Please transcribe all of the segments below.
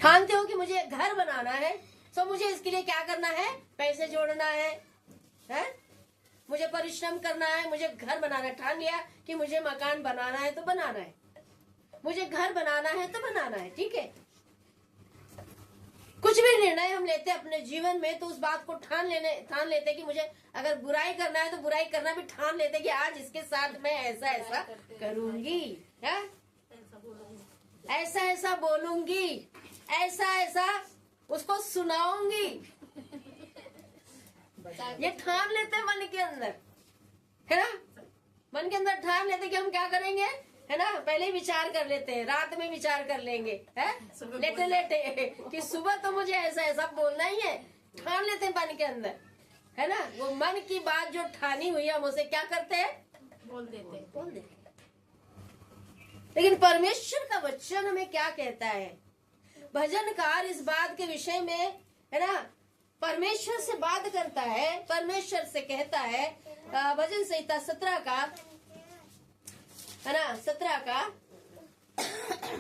ठानते हो कि मुझे घर बनाना है, तो मुझे इसके लिए क्या करना है? पैसे जोड़ना है? मुझे परिश्रम करना है, मुझे घर बनाना है। ठान लिया कि मुझे मकान बनाना है तो बनाना है, मुझे घर बनाना है तो बनाना है, ठीक है। कुछ भी निर्णय हम लेते हैं अपने जीवन में तो उस बात को ठान लेते कि मुझे अगर बुराई करना है तो बुराई करना भी ठान लेते कि आज इसके साथ मैं ऐसा ऐसा करूंगी, है? ऐसा ऐसा बोलूंगी, ऐसा ऐसा उसको सुनाऊंगी। ये ठान लेते हैं मन के अंदर, है ना। मन के अंदर ठान लेते कि हम क्या करेंगे, है ना। पहले ही विचार कर लेते हैं, रात में विचार कर लेंगे, है लेटे लेटे कि सुबह तो मुझे ऐसा ऐसा बोलना ही है। ठान लेते हैं मन के अंदर, है ना। वो मन की बात जो ठानी हुई हम उसे क्या करते हैं? बोल देते। लेकिन परमेश्वर का वचन हमें क्या कहता है? भजनकार इस बात के विषय में, है ना, परमेश्वर से बात करता है, परमेश्वर से कहता है। भजन संहिता 17 का, है ना, 17 का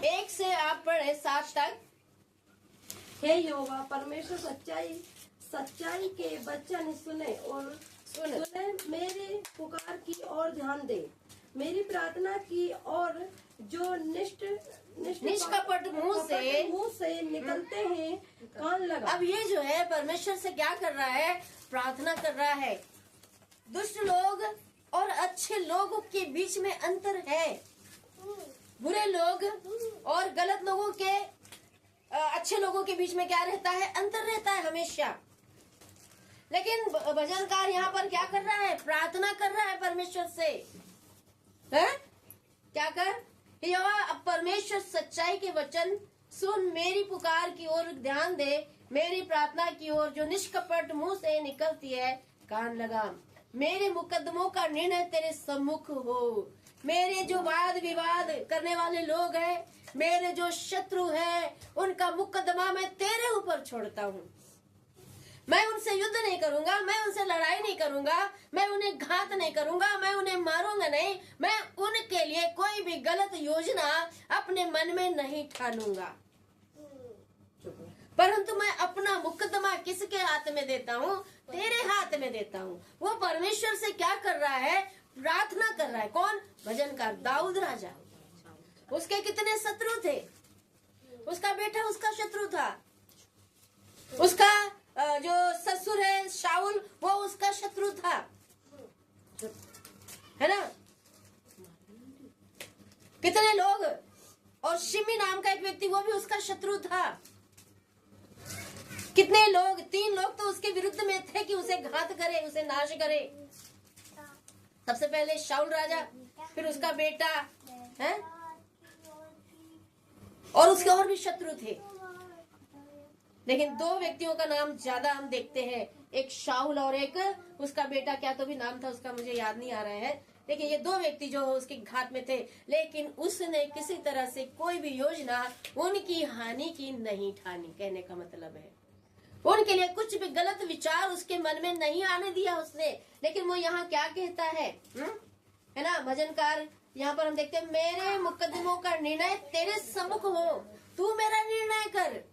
1 से आप पढ़े 7 तक। हे यहोवा परमेश्वर सच्चाई के वचन सुने और सुने मेरी पुकार की ओर ध्यान दे, मेरी प्रार्थना की और जो निष्कपट मुंह से निकलते हैं कान लगा। अब ये जो है परमेश्वर से क्या कर रहा है? प्रार्थना कर रहा है। दुष्ट लोग और अच्छे लोगों के बीच में अंतर है। बुरे लोग और गलत लोगों के, अच्छे लोगों के बीच में क्या रहता है? अंतर रहता है हमेशा। लेकिन भजनकार यहाँ पर क्या कर रहा है? प्रार्थना कर रहा है परमेश्वर से, है? क्या कर? यहोवा अब परमेश्वर सच्चाई के वचन सुन, मेरी पुकार की ओर ध्यान दे, मेरी प्रार्थना की ओर जो निष्कपट मुंह से निकलती है कान लगा। मेरे मुकदमों का निर्णय तेरे सम्मुख हो। मेरे जो वाद विवाद करने वाले लोग हैं, मेरे जो शत्रु हैं, उनका मुकदमा मैं तेरे ऊपर छोड़ता हूँ। मैं उनसे युद्ध नहीं करूंगा, मैं उनसे लड़ाई नहीं करूंगा, मैं उन्हें घात नहीं करूंगा, मैं उन्हें मारूंगा नहीं, मैं उनके लिए कोई भी गलत योजना अपने मन में नहीं ठानूंगा, परंतु मैं अपना मुकदमा किसके हाथ में देता हूँ? तेरे हाथ में देता हूँ। वो परमेश्वर से क्या कर रहा है? प्रार्थना कर रहा है। कौन? भजनकार दाऊद राजा। उसके कितने शत्रु थे? उसका बेटा उसका शत्रु था, उसका जो ससुर है शाऊल वो उसका शत्रु था, है ना। कितने लोग, और शिमी नाम का एक व्यक्ति वो भी उसका शत्रु था। कितने लोग, 3 लोग तो उसके विरुद्ध में थे कि उसे घात करे, उसे नाश करे। सबसे पहले शाऊल राजा, फिर उसका बेटा, है, और उसके और भी शत्रु थे। लेकिन 2 व्यक्तियों का नाम ज्यादा हम देखते हैं, एक शाऊल और एक उसका बेटा, क्या तो भी नाम था उसका, मुझे याद नहीं आ रहा है। लेकिन ये 2 व्यक्ति जो उसके घात में थे, लेकिन उसने किसी तरह से कोई भी योजना उनकी हानि की नहीं ठानी। कहने का मतलब है उनके लिए कुछ भी गलत विचार उसके मन में नहीं आने दिया उसने। लेकिन वो यहाँ क्या कहता है, है ना। भजनकार यहाँ पर हम देखते हैं, मेरे मुकदमों का निर्णय तेरे सम्मुख हो, तू मेरा निर्णय कर।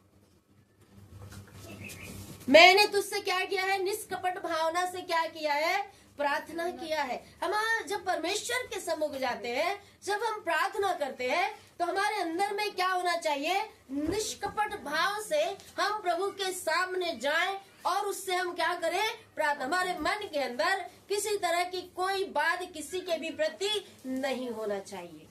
मैंने तुझसे क्या किया है? निष्कपट भावना से क्या किया है? प्रार्थना किया है। हम जब परमेश्वर के सम्मुख जाते हैं, जब हम प्रार्थना करते हैं, तो हमारे अंदर में क्या होना चाहिए? निष्कपट भाव से हम प्रभु के सामने जाएं और उससे हम क्या करें? प्रार्थना। हमारे मन के अंदर किसी तरह की कोई बात किसी के भी प्रति नहीं होना चाहिए।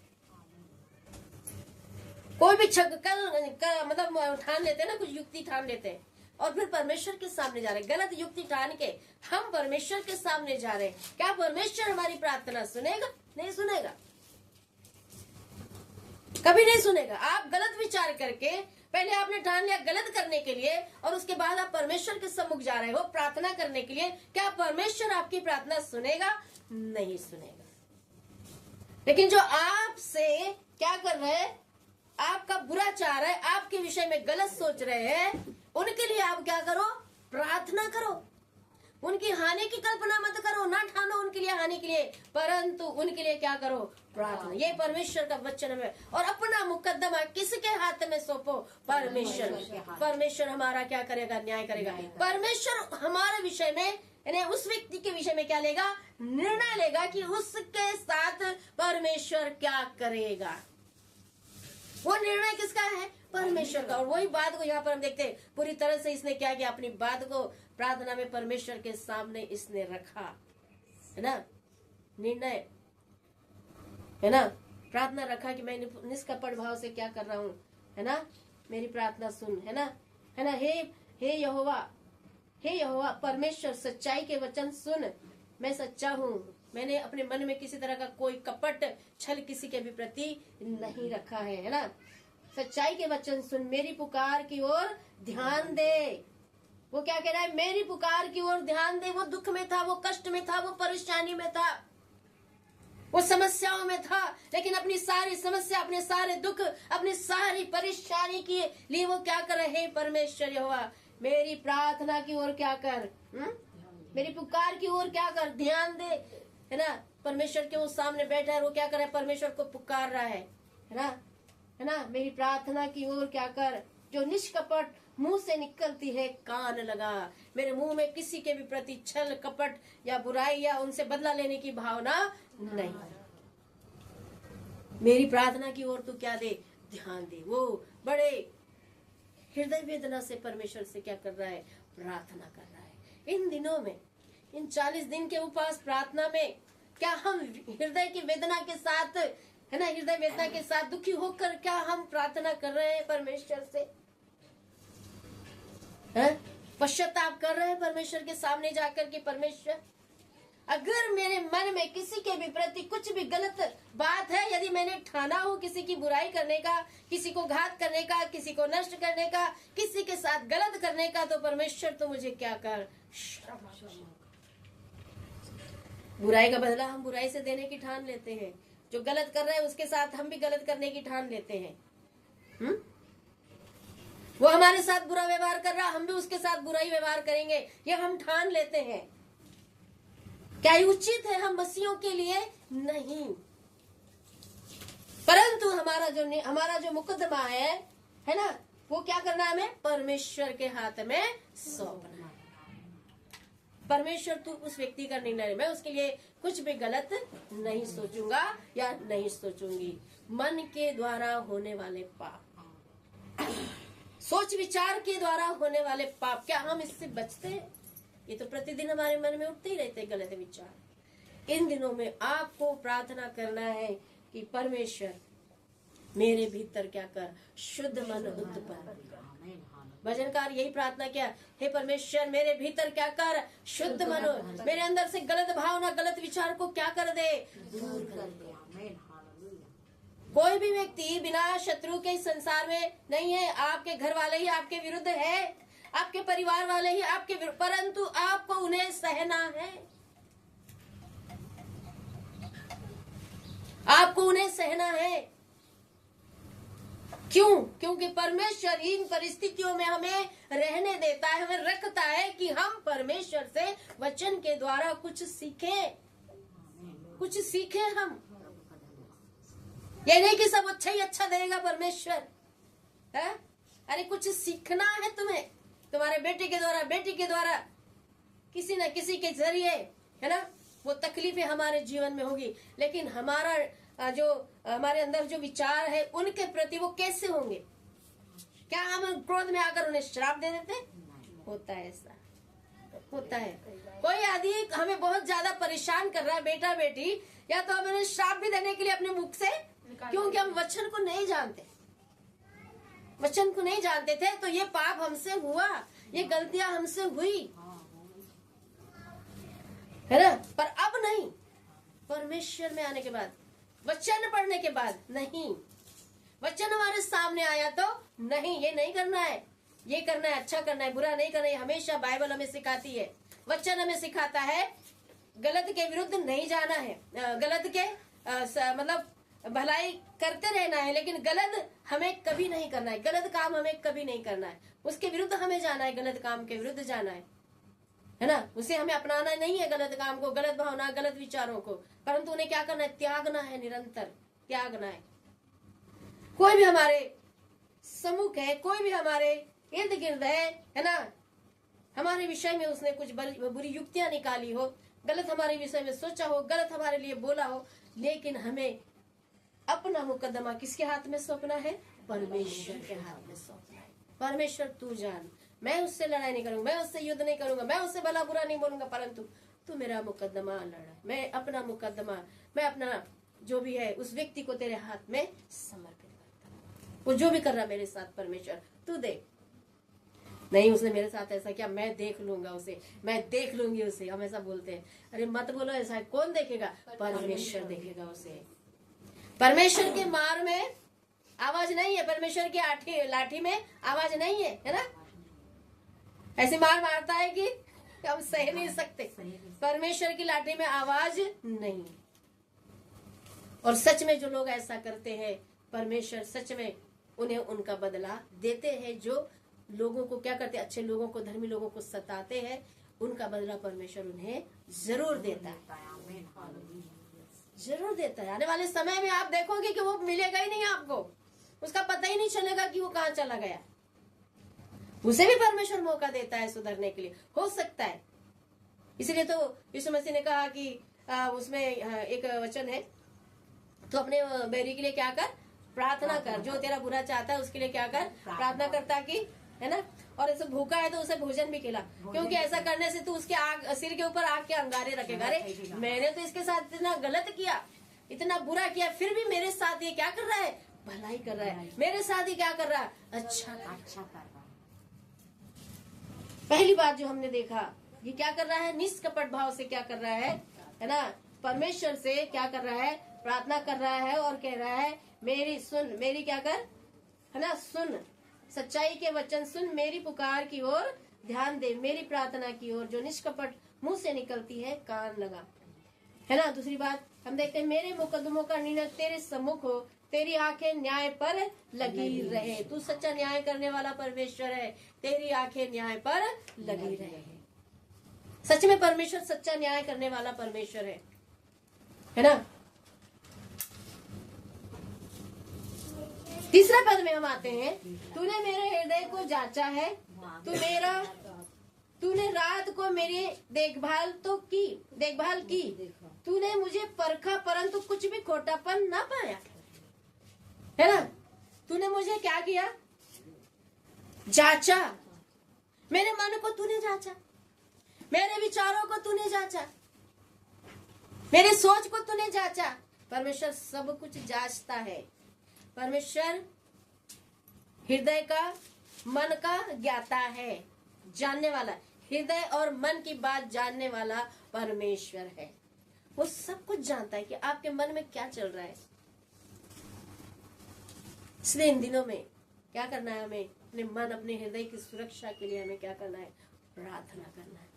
कोई भी मतलब ठान लेते हैं ना, कुछ युक्ति ठान लेते हैं और फिर परमेश्वर के सामने जा रहे हैं, गलत युक्ति ठान के हम परमेश्वर के सामने जा रहे हैं। क्या परमेश्वर हमारी प्रार्थना सुनेगा? नहीं सुनेगा, कभी नहीं सुनेगा। आप गलत विचार करके पहले आपने ठान लिया गलत करने के लिए, और उसके बाद आप परमेश्वर के सम्मुख जा रहे हो प्रार्थना करने के लिए। क्या परमेश्वर आपकी प्रार्थना सुनेगा? नहीं सुनेगा। लेकिन जो आपसे क्या कर रहे हैं, आपका बुरा चाह रहे हैं, आपके विषय में गलत सोच रहे हैं, उनके लिए आप क्या करो? प्रार्थना करो। उनकी हानि की कल्पना मत करो, ना ठानो उनके लिए हानि के लिए, परंतु उनके लिए क्या करो, प्रार्थना। ये परमेश्वर का वचन है। और अपना मुकद्दमा किसके हाथ में सौंपो, परमेश्वर। परमेश्वर हमारा क्या करेगा, न्याय करेगा। परमेश्वर हमारे विषय में, यानी उस व्यक्ति के विषय में क्या लेगा, निर्णय लेगा कि उसके साथ परमेश्वर क्या करेगा। वो निर्णय किसका है, परमेश्वर का। और वही बात को यहाँ पर हम देखते हैं, पूरी तरह से इसने क्या किया, अपनी बात को प्रार्थना में परमेश्वर के सामने इसने रखा, है ना, निर्णय, है ना, प्रार्थना रखा कि मैं निष्कपट भाव से क्या कर रहा हूँ, है ना, मेरी प्रार्थना सुन, है ना। हे यहोवा परमेश्वर, सच्चाई के वचन सुन। मैं सच्चा हूँ, मैंने अपने मन में किसी तरह का कोई कपट छल किसी के भी प्रति नहीं रखा है ना। सच्चाई के वचन सुन, मेरी पुकार की ओर ध्यान दे। वो क्या कह रहा है, मेरी पुकार की ओर ध्यान दे। वो दुख में था, वो कष्ट में था, वो परेशानी में था, वो समस्याओं में था, लेकिन अपनी सारी समस्या, अपने सारे दुख, अपनी सारी परेशानी के लिए वो क्या कर रहे हैं, परमेश्वर यहोवा मेरी प्रार्थना की ओर क्या कर, मेरी पुकार की ओर क्या कर, ध्यान दे, है ना। परमेश्वर के वो सामने बैठा है, वो क्या कर रहा है, परमेश्वर को पुकार रहा है ना। मेरी प्रार्थना की ओर क्या कर, जो निष्कपट मुंह से निकलती है कान लगा। मेरे मुंह में किसी के भी प्रति छल, कपट या बुराई या उनसे बदला लेने की भावना नहीं। मेरी प्रार्थना की ओर तू क्या दे, ध्यान दे। वो बड़े हृदय वेदना से परमेश्वर से क्या कर रहा है, प्रार्थना कर रहा है। इन दिनों में, इन 40 दिन के उपवास प्रार्थना में क्या हम हृदय की वेदना के साथ, है ना, हृदय वेदना के साथ दुखी होकर क्या हम प्रार्थना कर रहे हैं परमेश्वर से, पश्चाताप कर रहे हैं परमेश्वर के सामने जाकर के, परमेश्वर अगर मेरे मन में किसी के भी प्रति कुछ भी गलत बात है, यदि मैंने ठाना हो किसी की बुराई करने का, किसी को घात करने का, किसी को नष्ट करने का, किसी के साथ गलत करने का, तो परमेश्वर तो मुझे क्या कर, बुराई का बदला हम बुराई से देने की ठान लेते हैं। जो गलत कर रहा है उसके साथ हम भी गलत करने की ठान लेते हैं। वो हमारे साथ बुरा व्यवहार कर रहा, हम भी उसके साथ बुराई व्यवहार करेंगे, ये हम ठान लेते हैं। क्या ये उचित है हम मसीहों के लिए? नहीं। परंतु हमारा जो मुकदमा है ना, वो क्या करना है, हमें परमेश्वर के हाथ में सौंपना। परमेश्वर तू उस व्यक्ति का निर्णय, मैं उसके लिए कुछ भी गलत नहीं सोचूंगा या नहीं सोचूंगी। मन के द्वारा होने वाले पाप, सोच विचार के द्वारा होने वाले पाप, क्या हम इससे बचते हैं? ये तो प्रतिदिन हमारे मन में उठते ही रहते हैं गलत विचार। इन दिनों में आपको प्रार्थना करना है कि परमेश्वर मेरे भीतर क्या कर, शुद्ध मन उत्पन्न कर। भजनकार यही प्रार्थना किया, हे परमेश्वर मेरे भीतर क्या कर, शुद्ध मन, मेरे अंदर से गलत भावना, गलत विचार को क्या कर दे, दूर कर दे। कोई भी व्यक्ति बिना शत्रु के संसार में नहीं है। आपके घर वाले ही आपके विरुद्ध है, आपके परिवार वाले ही आपके विरुद्ध, परंतु आपको उन्हें सहना है, आपको उन्हें सहना है। क्यों? क्योंकि परमेश्वर इन परिस्थितियों में हमें रहने देता है, हमें रखता है कि हम परमेश्वर से वचन के द्वारा कुछ सीखें, कुछ सीखें हम। ये नहीं कि सब अच्छा ही अच्छा देगा परमेश्वर, है? अरे कुछ सीखना है तुम्हें, तुम्हारे बेटे के द्वारा, बेटी के द्वारा, किसी न किसी के जरिए, है ना। वो तकलीफें हमारे जीवन में होगी, लेकिन हमारा जो हमारे अंदर जो विचार है उनके प्रति वो कैसे होंगे? क्या हम क्रोध में आकर उन्हें श्राप दे देते? होता है, ऐसा होता है। कोई आदमी हमें बहुत ज्यादा परेशान कर रहा है, बेटा बेटी, या तो हम उन्हें श्राप भी देने के लिए अपने मुख से, क्योंकि हम वचन को नहीं जानते, वचन को नहीं जानते थे, तो ये पाप हमसे हुआ, ये गलतियां हमसे हुई, है ना। पर अब नहीं, परमेश्वर में आने के बाद, वचन पढ़ने के बाद, नहीं, वचन हमारे सामने आया तो नहीं, ये नहीं करना है, ये करना है, अच्छा करना है, बुरा नहीं करना है। हमेशा बाइबल हमें सिखाती है, वचन हमें सिखाता है, गलत के विरुद्ध नहीं जाना है, गलत के मतलब भलाई करते रहना है, लेकिन गलत हमें कभी नहीं करना है, गलत काम हमें कभी नहीं करना है, उसके विरुद्ध हमें जाना है, गलत काम के विरुद्ध जाना है। है ना। उसे हमें अपनाना नहीं है गलत काम को, गलत भावना, गलत विचारों को, परंतु उन्हें क्या करना है, त्यागना है, निरंतर त्यागना है। कोई भी हमारे सम्मुख है, कोई भी हमारे इर्द गिर्द है ना, हमारे विषय में उसने कुछ बुरी युक्तियां निकाली हो, गलत हमारे विषय में सोचा हो, गलत हमारे लिए बोला हो, लेकिन हमें अपना मुकदमा किसके हाथ में सौंपना है, परमेश्वर के हाथ में सौंपना है। परमेश्वर तू जान, मैं उससे लड़ाई नहीं करूंगा, मैं उससे युद्ध नहीं करूंगा, मैं उससे भला बुरा नहीं बोलूंगा, परंतु तू मेरा मुकदमा लड़ा। मैं अपना मुकदमा, मैं अपना जो भी है उस व्यक्ति को तेरे हाथ में समर्पित करता हूँ। वो जो भी कर रहा मेरे साथ, परमेश्वर तू देख। नहीं उसने मेरे साथ ऐसा किया, मैं देख लूंगा उसे, मैं देख लूंगी उसे। हम ऐसा बोलते हैं, अरे मत बोलो ऐसा, कौन देखेगा, परमेश्वर देखेगा उसे। परमेश्वर के मार में आवाज नहीं है, परमेश्वर की लाठी में आवाज नहीं है, है ना। ऐसी मार मारता है कि हम सह नहीं सकते, परमेश्वर की लाठी में आवाज नहीं। और सच में जो लोग ऐसा करते हैं, परमेश्वर सच में उन्हें उनका बदला देते हैं। जो लोगों को क्या करते हैं, अच्छे लोगों को, धर्मी लोगों को सताते हैं, उनका बदला परमेश्वर उन्हें जरूर देता है, जरूर देता है। आने वाले समय में आप देखोगे कि वो मिलेगा ही नहीं आपको, उसका पता ही नहीं चलेगा कि वो कहाँ चला गया। उसे भी परमेश्वर मौका देता है सुधरने के लिए, हो सकता है। इसलिए तो यीशु मसीह ने कहा कि उसमें एक वचन है, तो अपने बैरी के लिए क्या कर, प्रार्थना कर, जो तेरा बुरा चाहता है उसके लिए क्या कर, प्रार्थना कर, ताकि, है ना। और ऐसे भूखा है तो उसे भोजन भी खिला, क्योंकि ऐसा करने से तू उसके सिर के ऊपर आग के अंगारे रखेगा। अरे मैंने तो इसके साथ इतना गलत किया, इतना बुरा किया, फिर भी मेरे साथ ये क्या कर रहा है, भलाई कर रहा है, मेरे साथ ही क्या कर रहा है, अच्छा कर रहा है। पहली बात जो हमने देखा, ये क्या कर रहा है, निष्कपट भाव से क्या कर रहा है ना, परमेश्वर से क्या कर रहा है, प्रार्थना कर रहा है और कह रहा है, मेरी सुन, मेरी क्या कर, है ना, सुन, सच्चाई के वचन सुन, मेरी पुकार की ओर ध्यान दे, मेरी प्रार्थना की ओर जो निष्कपट मुंह से निकलती है कान लगा, है ना। दूसरी बात हम देखते हैं, मेरे मुकदमों का निर्णय तेरे सम्मुख हो, तेरी आंखें न्याय पर लगी रहे। तू सच्चा न्याय करने वाला परमेश्वर है, तेरी आंखें न्याय पर लगी रहे। सच में परमेश्वर सच्चा न्याय करने वाला परमेश्वर है ना। तीसरे पद में हम आते हैं, तूने मेरे हृदय को जांचा है, तूने रात को मेरी देखभाल की, तूने मुझे परखा परंतु कुछ भी खोटापन ना पाया, है ना। तूने मुझे क्या किया, जांचा, मेरे मन को तूने जांचा, मेरे विचारों को तूने जांचा, मेरे सोच को तूने जांचा। परमेश्वर सब कुछ जांचता है। परमेश्वर हृदय का, मन का ज्ञाता है, जानने वाला, हृदय और मन की बात जानने वाला परमेश्वर है। वो सब कुछ जानता है कि आपके मन में क्या चल रहा है। इसलिए इन दिनों में क्या करना है, हमें अपने मन, अपने हृदय की सुरक्षा के लिए हमें क्या करना है, प्रार्थना करना है।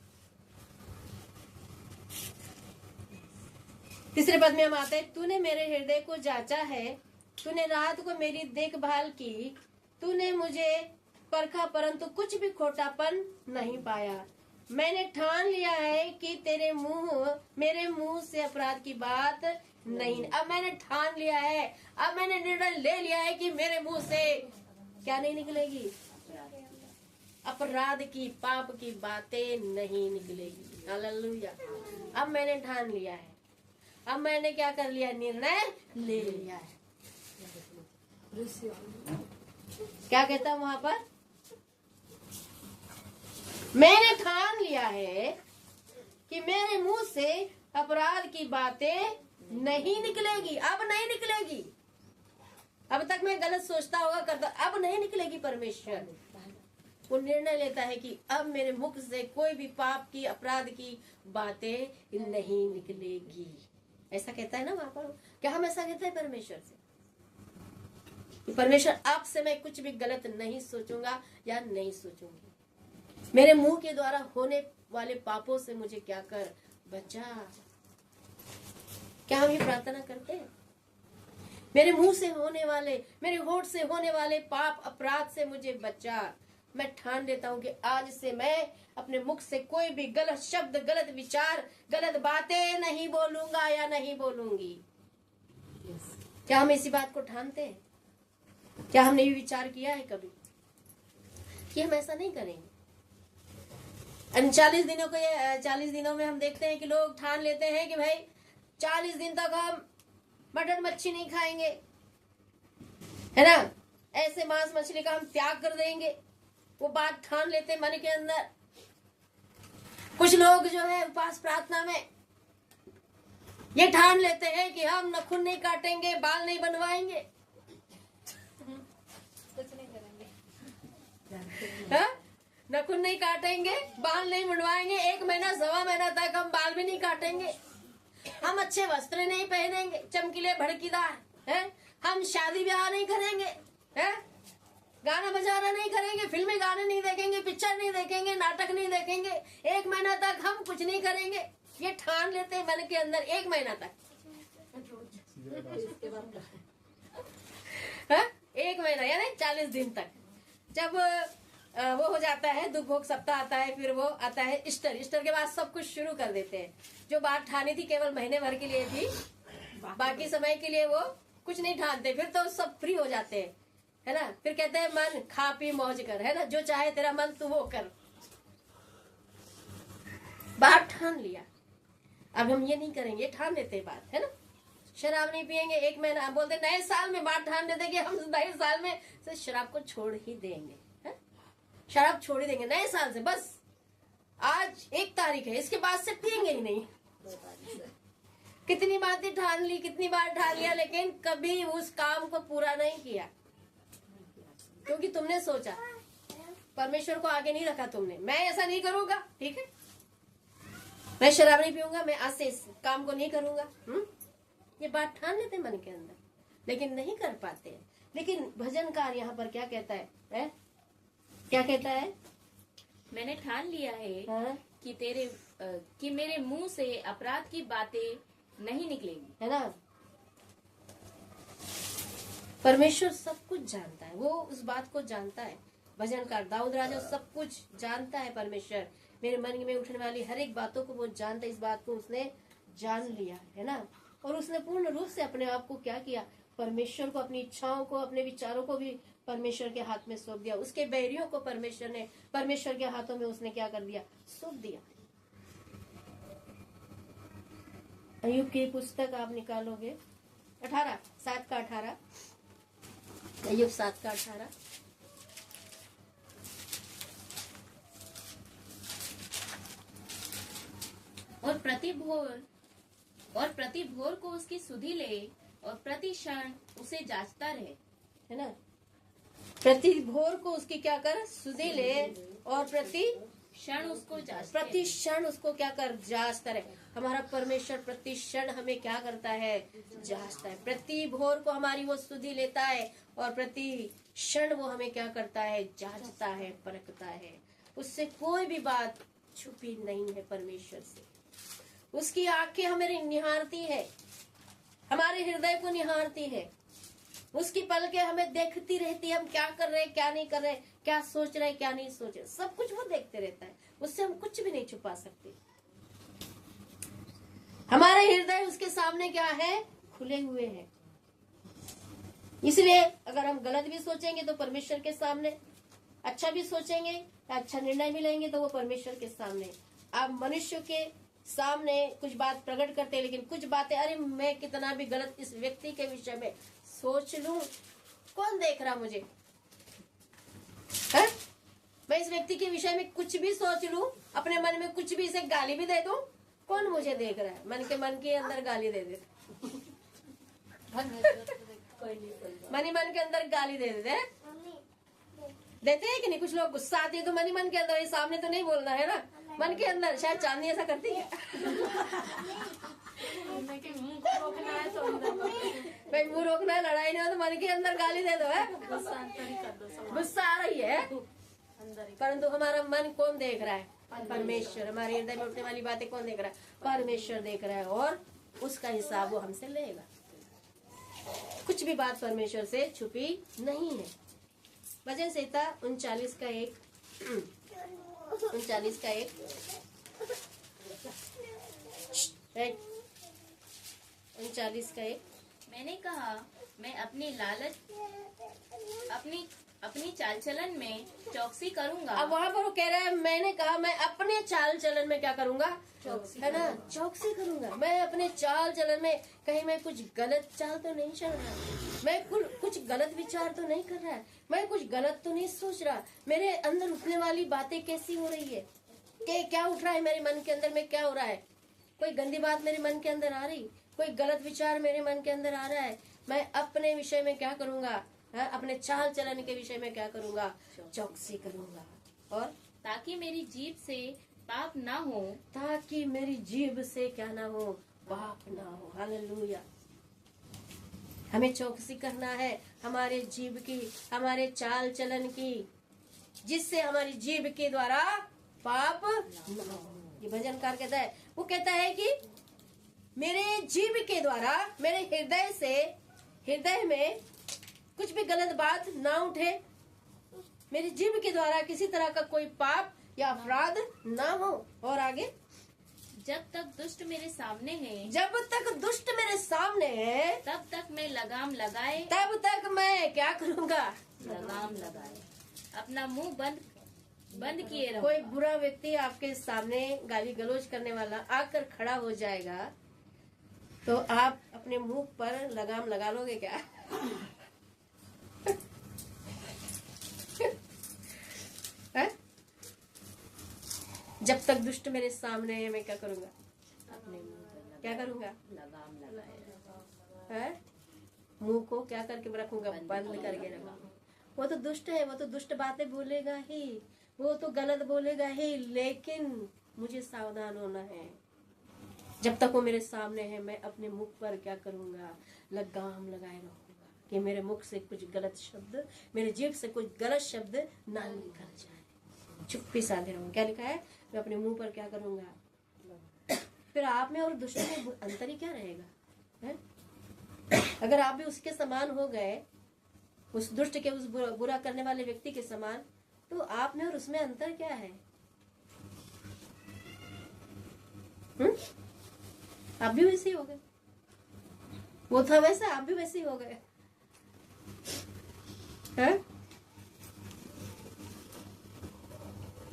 तीसरे पद में हम आते हैं, तूने मेरे हृदय को जांचा है, तूने रात को मेरी देखभाल की, तूने मुझे परखा परंतु कुछ भी खोटापन नहीं पाया। मैंने ठान लिया है कि मेरे मुंह से अपराध की बात नहीं। अब मैंने ठान लिया है, अब मैंने निर्णय ले लिया है कि मेरे मुंह से क्या नहीं निकलेगी, अपराध की, पाप की बातें नहीं निकलेगी। हालेलुया। अब मैंने ठान लिया है, अब मैंने क्या कर लिया, निर्णय ले लिया है। क्या कहता हूं वहां पर, मैंने ठान लिया है कि मेरे मुंह से अपराध की बातें नहीं निकलेगी। अब नहीं निकलेगी। अब तक मैं गलत सोचता होगा, करता, अब नहीं निकलेगी। परमेश्वर वो निर्णय लेता है कि अब मेरे मुख से कोई भी पाप की, अपराध की बातें नहीं निकलेगी। ऐसा कहता है ना वहां पर। क्या हम ऐसा कहते हैं परमेश्वर से, परमेश्वर आपसे मैं कुछ भी गलत नहीं सोचूंगा या नहीं सोचूंगी, मेरे मुंह के द्वारा होने वाले पापों से मुझे क्या कर, बचा। क्या हम ये प्रार्थना करते हैं, मेरे मुंह से होने वाले, मेरे होठ से होने वाले पाप अपराध से मुझे बचा, मैं ठान लेता हूँ कि आज से मैं अपने मुख से कोई भी गलत शब्द, गलत विचार, गलत बातें नहीं बोलूंगा या नहीं बोलूंगी। क्या हम इसी बात को ठानते हैं? क्या हमने ये विचार किया है कभी कि हम ऐसा नहीं करेंगे? 40 दिनों को 40 दिनों में हम देखते हैं कि लोग ठान लेते हैं कि भाई 40 दिन तक हम मटन मच्छी नहीं खाएंगे, है ना, ऐसे मांस मछली का हम त्याग कर देंगे। वो बात ठान लेते मन के अंदर। कुछ लोग जो है उपास प्रार्थना में ये ठान लेते हैं कि हम नाखून नहीं काटेंगे, बाल नहीं बनवाएंगे, कुछ नहीं करेंगे। नाखून नहीं काटेंगे, बाल नहीं बनवाएंगे, 1 महीना 1.25 महीना तक हम बाल भी नहीं काटेंगे, हम अच्छे वस्त्र नहीं पहनेंगे चमकीले भड़कीदार, है, हम शादी ब्याह नहीं करेंगे, है, गाना बजाना नहीं करेंगे, फिल्मी गाने नहीं देखेंगे, पिक्चर नहीं देखेंगे, नाटक नहीं देखेंगे, 1 महीना तक हम कुछ नहीं करेंगे। ये ठान लेते हैं मन के अंदर 1 महीना तक, है, 1 महीना यानी 40 दिन तक। जब वो हो जाता है, दुख भोग सप्ताह आता है, फिर वो आता है ईस्टर। ईस्टर के बाद सब कुछ शुरू कर देते हैं। जो बात ठानी थी केवल महीने भर के लिए थी, बाकी समय के लिए वो कुछ नहीं ठानते। फिर तो सब फ्री हो जाते हैं, है ना। फिर कहते हैं मन खा पी मौज कर, है ना, जो चाहे तेरा मन तू वो कर। बात ठान लिया, अब हम ये नहीं करेंगे, ठान लेते हैं बात, है ना। शराब नहीं पियेंगे 1 महीना, बोलते नए साल में बात ठान लेते कि हम नए साल में से शराब को छोड़ ही देंगे, है? शराब छोड़ ही देंगे नए साल से। बस आज 1 तारीख है, इसके बाद से पियेंगे ही नहीं। कितनी बातें ठान ली, कितनी बार ठान लिया, लेकिन कभी उस काम को पूरा नहीं किया, क्योंकि तुमने सोचा, परमेश्वर को आगे नहीं रखा तुमने। मैं ऐसा नहीं करूंगा, ठीक है, मैं शराब नहीं पीऊंगा, मैं आज से इस काम को नहीं करूंगा। ये बात ठान लेते मन के अंदर, लेकिन नहीं कर पाते हैं। लेकिन भजनकार यहाँ पर क्या कहता है? क्या कहता है? मैंने ठान लिया है हाँ? कि मेरे मुंह से अपराध की बातें नहीं निकलेंगी, है ना। परमेश्वर सब कुछ जानता है, वो उस बात को जानता है। भजनकार दाऊद राजा सब कुछ जानता है। परमेश्वर मेरे मन में उठने वाली हर एक बातों को वो जानता है। इस बात को उसने जान लिया, है ना। और उसने पूर्ण रूप से अपने आप को क्या किया? परमेश्वर को, अपनी इच्छाओं को, अपने विचारों को भी परमेश्वर के हाथ में सौंप दिया। उसके बैरियों को परमेश्वर के हाथों में उसने क्या कर दिया? सौंप दिया। अय्यूब की पुस्तक आप निकालोगे 7 का 18, अय्यूब 7 का 18। और प्रति भोर को उसकी सुधि ले और प्रति क्षण उसे जांचता रहे, है ना। प्रति भोर को उसकी क्या कर? सुधि ले और प्रति क्षण उसको जांचता प्रति क्षण उसको क्या कर? जांचता रहे। हमारा परमेश्वर प्रति क्षण हमें क्या करता है? जांचता है। प्रति भोर को हमारी वो सुधि लेता है और प्रति क्षण वो हमें क्या करता है? जांचता है, परखता है। उससे कोई भी बात छुपी नहीं है परमेश्वर से। उसकी आंखें हमें निहारती है, हमारे हृदय को निहारती है। उसकी पलकें हमें देखती रहती है, हम क्या कर रहे हैं, क्या नहीं कर रहे, क्या सोच रहे हैं, क्या नहीं सोच रहे, सब कुछ वो देखते रहता है। उससे हम कुछ भी नहीं छुपा सकते। हमारे हृदय उसके सामने क्या है? खुले हुए हैं। इसलिए अगर हम गलत भी सोचेंगे तो परमेश्वर के सामने, अच्छा भी सोचेंगे, अच्छा निर्णय भी लेंगे तो वो परमेश्वर के सामने। आप मनुष्य के सामने कुछ बात प्रकट करते हैं, लेकिन कुछ बातें, अरे मैं कितना भी गलत इस व्यक्ति के विषय में सोच लूं, कौन देख रहा मुझे, है? मैं इस व्यक्ति के विषय में कुछ भी सोच लूं, अपने मन में कुछ भी इसे गाली भी दे दूं, कौन मुझे देख रहा है? मन के अंदर गाली दे देते, मन के अंदर गाली दे देते हैं कि नहीं? कुछ लोग गुस्सा आते हैं तो मन के अंदर, सामने तो नहीं बोलना है ना, मन के अंदर। शायद चांदनी ऐसा करती है भाई मुंह रोकना है, लड़ाई नहीं हो तो मन के अंदर गाली दे दो, है गुस्सा आ रही है, परंतु हमारा मन कौन देख रहा है? परमेश्वर। हमारे हृदय में उठने वाली बातें कौन देख रहा है? परमेश्वर देख रहा है, और उसका हिसाब वो हमसे लेगा। कुछ भी बात परमेश्वर से छुपी नहीं है। भजन संहिता 39 का 1। 39 का 1, 39 का 1। मैंने कहा मैं अपनी लालच अपनी चाल चलन में चौकसी करूंगा। अब वहाँ पर वो कह रहा है, मैंने कहा मैं अपने चाल चलन में क्या करूंगा, है ना, चौकसी करूंगा। मैं अपने चाल चलन में कहीं मैं कुछ गलत चाल तो नहीं चल रहा, मैं कुछ गलत विचार तो नहीं कर रहा है, मैं कुछ गलत तो नहीं सोच रहा। मेरे अंदर उठने वाली बातें कैसी हो रही है, क्या उठ रहा है मेरे मन के अंदर में, क्या हो रहा है, कोई गंदी बात मेरे मन के अंदर आ रही, कोई गलत विचार मेरे मन के अंदर आ रहा है। मैं अपने विषय में क्या करूंगा, अपने चाल चलन के विषय में क्या करूंगा, चौकसी करूंगा। और ताकि मेरी जीभ से पाप ना हो, ताकि मेरी जीभ से क्या ना हो, पाप ना हो। हालेलुया। हमें चौकसी करना है हमारे जीभ की, हमारे चाल चलन की, जिससे हमारी जीभ के द्वारा पाप ना हो। ये भजनकार कहता है, वो कहता है कि मेरे जीभ के द्वारा, मेरे हृदय में कुछ भी गलत बात ना उठे, मेरी जीभ के द्वारा किसी तरह का कोई पाप या अपराध ना हो। और आगे, जब तक दुष्ट मेरे सामने है, जब तक दुष्ट मेरे सामने है, तब तक मैं लगाम लगाए, तब तक मैं क्या करूंगा, लगाम लगाए अपना मुंह बंद किए रहो। कोई बुरा व्यक्ति आपके सामने गाली गलौज करने वाला आकर खड़ा हो जाएगा, तो आप अपने मुंह पर लगाम लगा लोगे क्या? है? जब तक दुष्ट मेरे सामने है, मैं क्या करूंगा, अपने मुंह पर क्या करूंगा, लगाम लगाए, है? मुंह को क्या करके रखूंगा, बंद करके रखूंगा। वो तो दुष्ट है, वो तो दुष्ट बातें बोलेगा ही, वो तो गलत बोलेगा ही, लेकिन मुझे सावधान होना है। जब तक वो मेरे सामने है, मैं अपने मुख पर क्या करूंगा, लगाम लगाए रखूंगा कि मेरे मुख से कुछ गलत शब्द, मेरे जीभ से कुछ गलत शब्द ना निकल जाए। चुप्पी साधे रहूं। क्या लिखा है, मैं अपने मुंह पर क्या करूंगा। फिर आप में और दुष्ट में अंतर ही क्या रहेगा, है? अगर आप भी उसके समान हो गए, उस दुष्ट के, उस बुरा करने वाले व्यक्ति के समान, तो आप में और उसमें अंतर क्या है? आप भी वैसे ही हो गए, वो था वैसे, आप भी वैसे ही हो गए, हैं?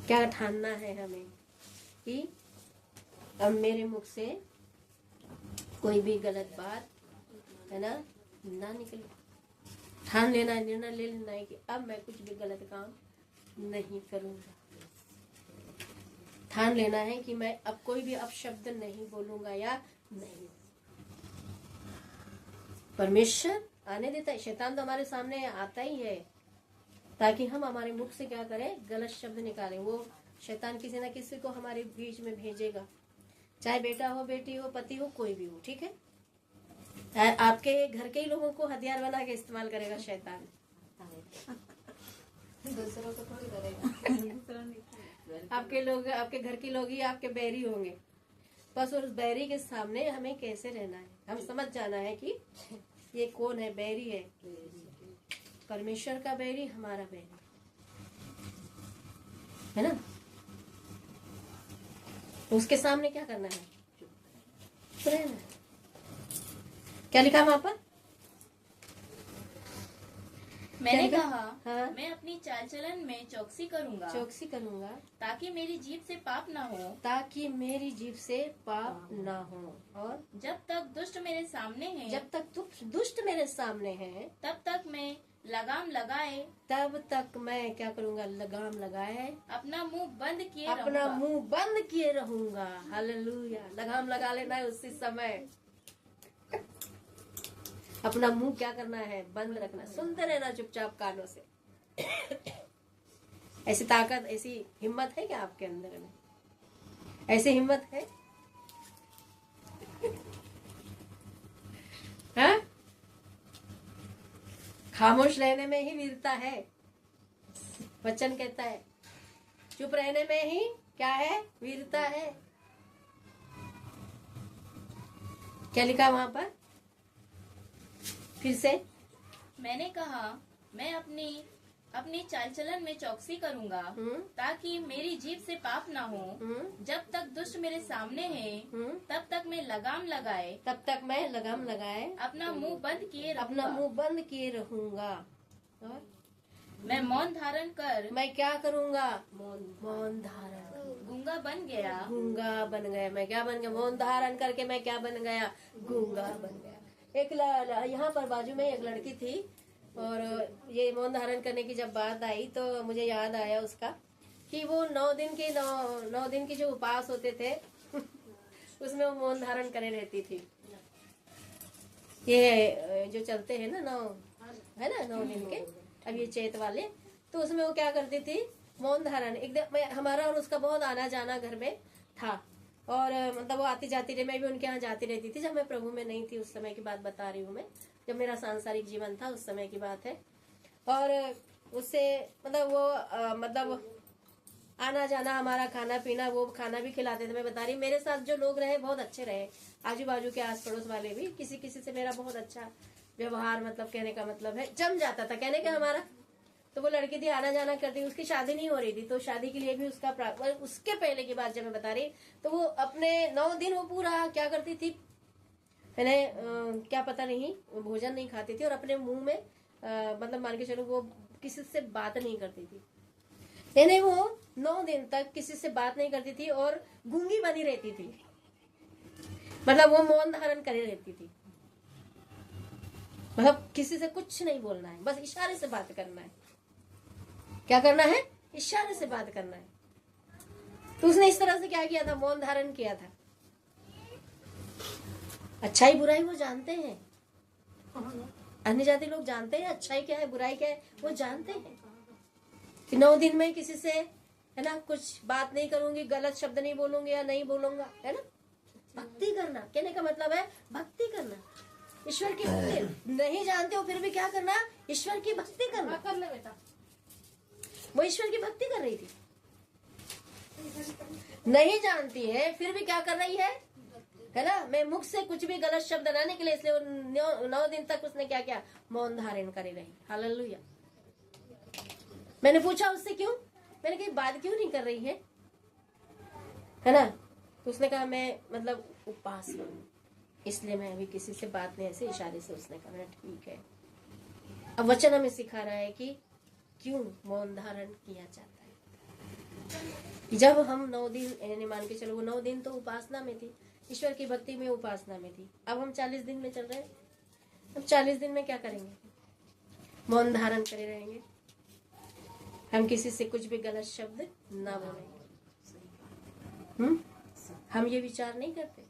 क्या ठानना है हमें कि अब मेरे मुख से कोई भी गलत बात, है ना निकले। ठान लेना है, निर्णय ले लेना है कि अब मैं कुछ भी गलत काम नहीं करूंगा। ठान लेना है कि मैं अब कोई भी अपशब्द नहीं बोलूंगा या नहीं। परमेश्वर आने देता है, शैतान तो हमारे सामने आता ही है ताकि हम हमारे मुख से क्या करें, गलत शब्द निकालें। वो शैतान किसी ना किसी को हमारे बीच में भेजेगा, चाहे बेटा हो, बेटी हो, पति हो, कोई भी हो, ठीक है। आपके घर के ही लोगों को हथियार बना के इस्तेमाल करेगा शैतान, दूसरों को थोड़ी करेगा। आपके लोग, आपके घर के लोग ही आपके बैरी होंगे। बस उस बैरी के सामने हमें कैसे रहना है, हम समझ जाना है कि ये कौन है, बैरी है, परमेश्वर का बैरी, हमारा बैरी, है ना। उसके सामने क्या करना है, चुप रहना है। क्या लिखा वहां पर, मैंने क्या कहा, हाँ? मैं अपनी चाल चलन में चौकसी करूंगा, चौकसी करूंगा ताकि मेरी जीभ से पाप ना हो, ताकि मेरी जीभ से पाप ना हो। और जब तक दुष्ट मेरे सामने है, जब तक दुष्ट मेरे सामने है, तब तक मैं लगाम लगाए, तब तक मैं क्या करूंगा, लगाम लगाए, अपना मुंह बंद किए अपना रहूंगा। मुंह बंद किए रहूंगा। हालेलुया। लगाम लगा लेना है उसी समय, अपना मुंह क्या करना है, बंद रखना, सुनते रहना चुपचाप कानों से। ऐसी ताकत, ऐसी हिम्मत है क्या आपके अंदर में, ऐसी हिम्मत है, हाँ? खामोश रहने में ही वीरता है। वचन कहता है चुप रहने में ही क्या है, वीरता है। क्या लिखा वहां पर, फिर से, मैंने कहा, मैं अपनी अपनी चाल चलन में चौकसी करूंगा, ताकि मेरी जीभ से पाप न हो। जब तक दुष्ट मेरे सामने है, तब तक मैं लगाम लगाए अपना मुंह बंद किए रहूंगा। और मैं मौन धारण कर मैं क्या करूंगा? मौन धारण। गूंगा बन गया। मैं क्या बन गया? मौन धारण करके मैं क्या बन गया? गूंगा बन गया। यहाँ पर बाजू में एक लड़की थी, और ये मौन धारण करने की जब बात आई तो मुझे याद आया उसका कि वो 9 दिन के जो उपवास होते थे उसमें वो मौन धारण करे रहती थी। ये जो चलते हैं ना 9 दिन के, अब ये चैत वाले, तो उसमें वो क्या करती थी? मौन धारण। एकदम हमारा और उसका बहुत आना जाना घर में था, और मतलब वो आती जाती रही, मैं भी उनके यहाँ जाती रहती थी जब मैं प्रभु में नहीं थी। उस समय की बात बता रही हूँ मैं, जब मेरा सांसारिक जीवन था, उस समय की बात है। और उससे मतलब वो मतलब आना जाना, हमारा खाना पीना, वो खाना भी खिलाते थे। मैं बता रही, मेरे साथ जो लोग रहे बहुत अच्छे रहे, आजू बाजू के आस पड़ोस वाले भी, किसी से मेरा बहुत अच्छा व्यवहार, मतलब कहने का मतलब है जम जाता था, कहने का हमारा। तो वो लड़की थी, आना जाना करती, उसकी शादी नहीं हो रही थी, तो शादी के लिए भी उसके पहले की बात जब मैं बता रही, तो वो अपने 9 दिन वो पूरा क्या करती थी, मैंने क्या पता नहीं, भोजन नहीं खाती थी, और अपने मुंह में मतलब मान के चलो वो किसी से बात नहीं करती थी। यानी वो 9 दिन तक किसी से बात नहीं करती थी और गूंगी बनी रहती थी, मतलब वो मौन धारण करे रहती थी। मतलब किसी से कुछ नहीं बोलना है, बस इशारे से बात करना है। क्या करना है? इशारे से बात करना है। तो उसने इस तरह से क्या किया था? मौन धारण किया था। अच्छाई बुराई वो जानते हैं, अन्य जाति लोग जानते हैं अच्छाई क्या है, बुराई क्या है, वो जानते हैं कि 9 दिन में किसी से, है ना, कुछ बात नहीं करूंगी, गलत शब्द नहीं बोलूंगी या नहीं बोलूंगा, है ना। भक्ति करना, कहने का मतलब है भक्ति करना, ईश्वर की भक्ति। नहीं जानते हो फिर भी क्या करना? ईश्वर की भक्ति करना। कर ले बेटा। वो ईश्वर की भक्ति कर रही थी, नहीं जानती है फिर भी क्या कर रही है ना। मैं मुख से कुछ भी गलत शब्द ना निकले, इसलिए 9 दिन तक उसने क्या किया? मौन धारण करे रही। हालेलुया। मैंने पूछा उससे क्यों, मैंने कही बात क्यों नहीं कर रही है ना। तो उसने कहा मैं मतलब उपवास में, इसलिए मैं अभी किसी से बात नहीं, ऐसे इशारे से उसने कहा। ठीक है। अब वचन हमें सिखा रहा है कि क्यों मौन धारण किया जाता है। जब हम 9 दिन, यानी मान के चलो वो 9 दिन तो उपासना में थी, ईश्वर की भक्ति में, उपासना में थी। अब हम 40 दिन में चल रहे हैं। अब 40 दिन में क्या करेंगे? मौन धारण करे रहेंगे। हम किसी से कुछ भी गलत शब्द ना बोलेंगे। हम ये विचार नहीं करते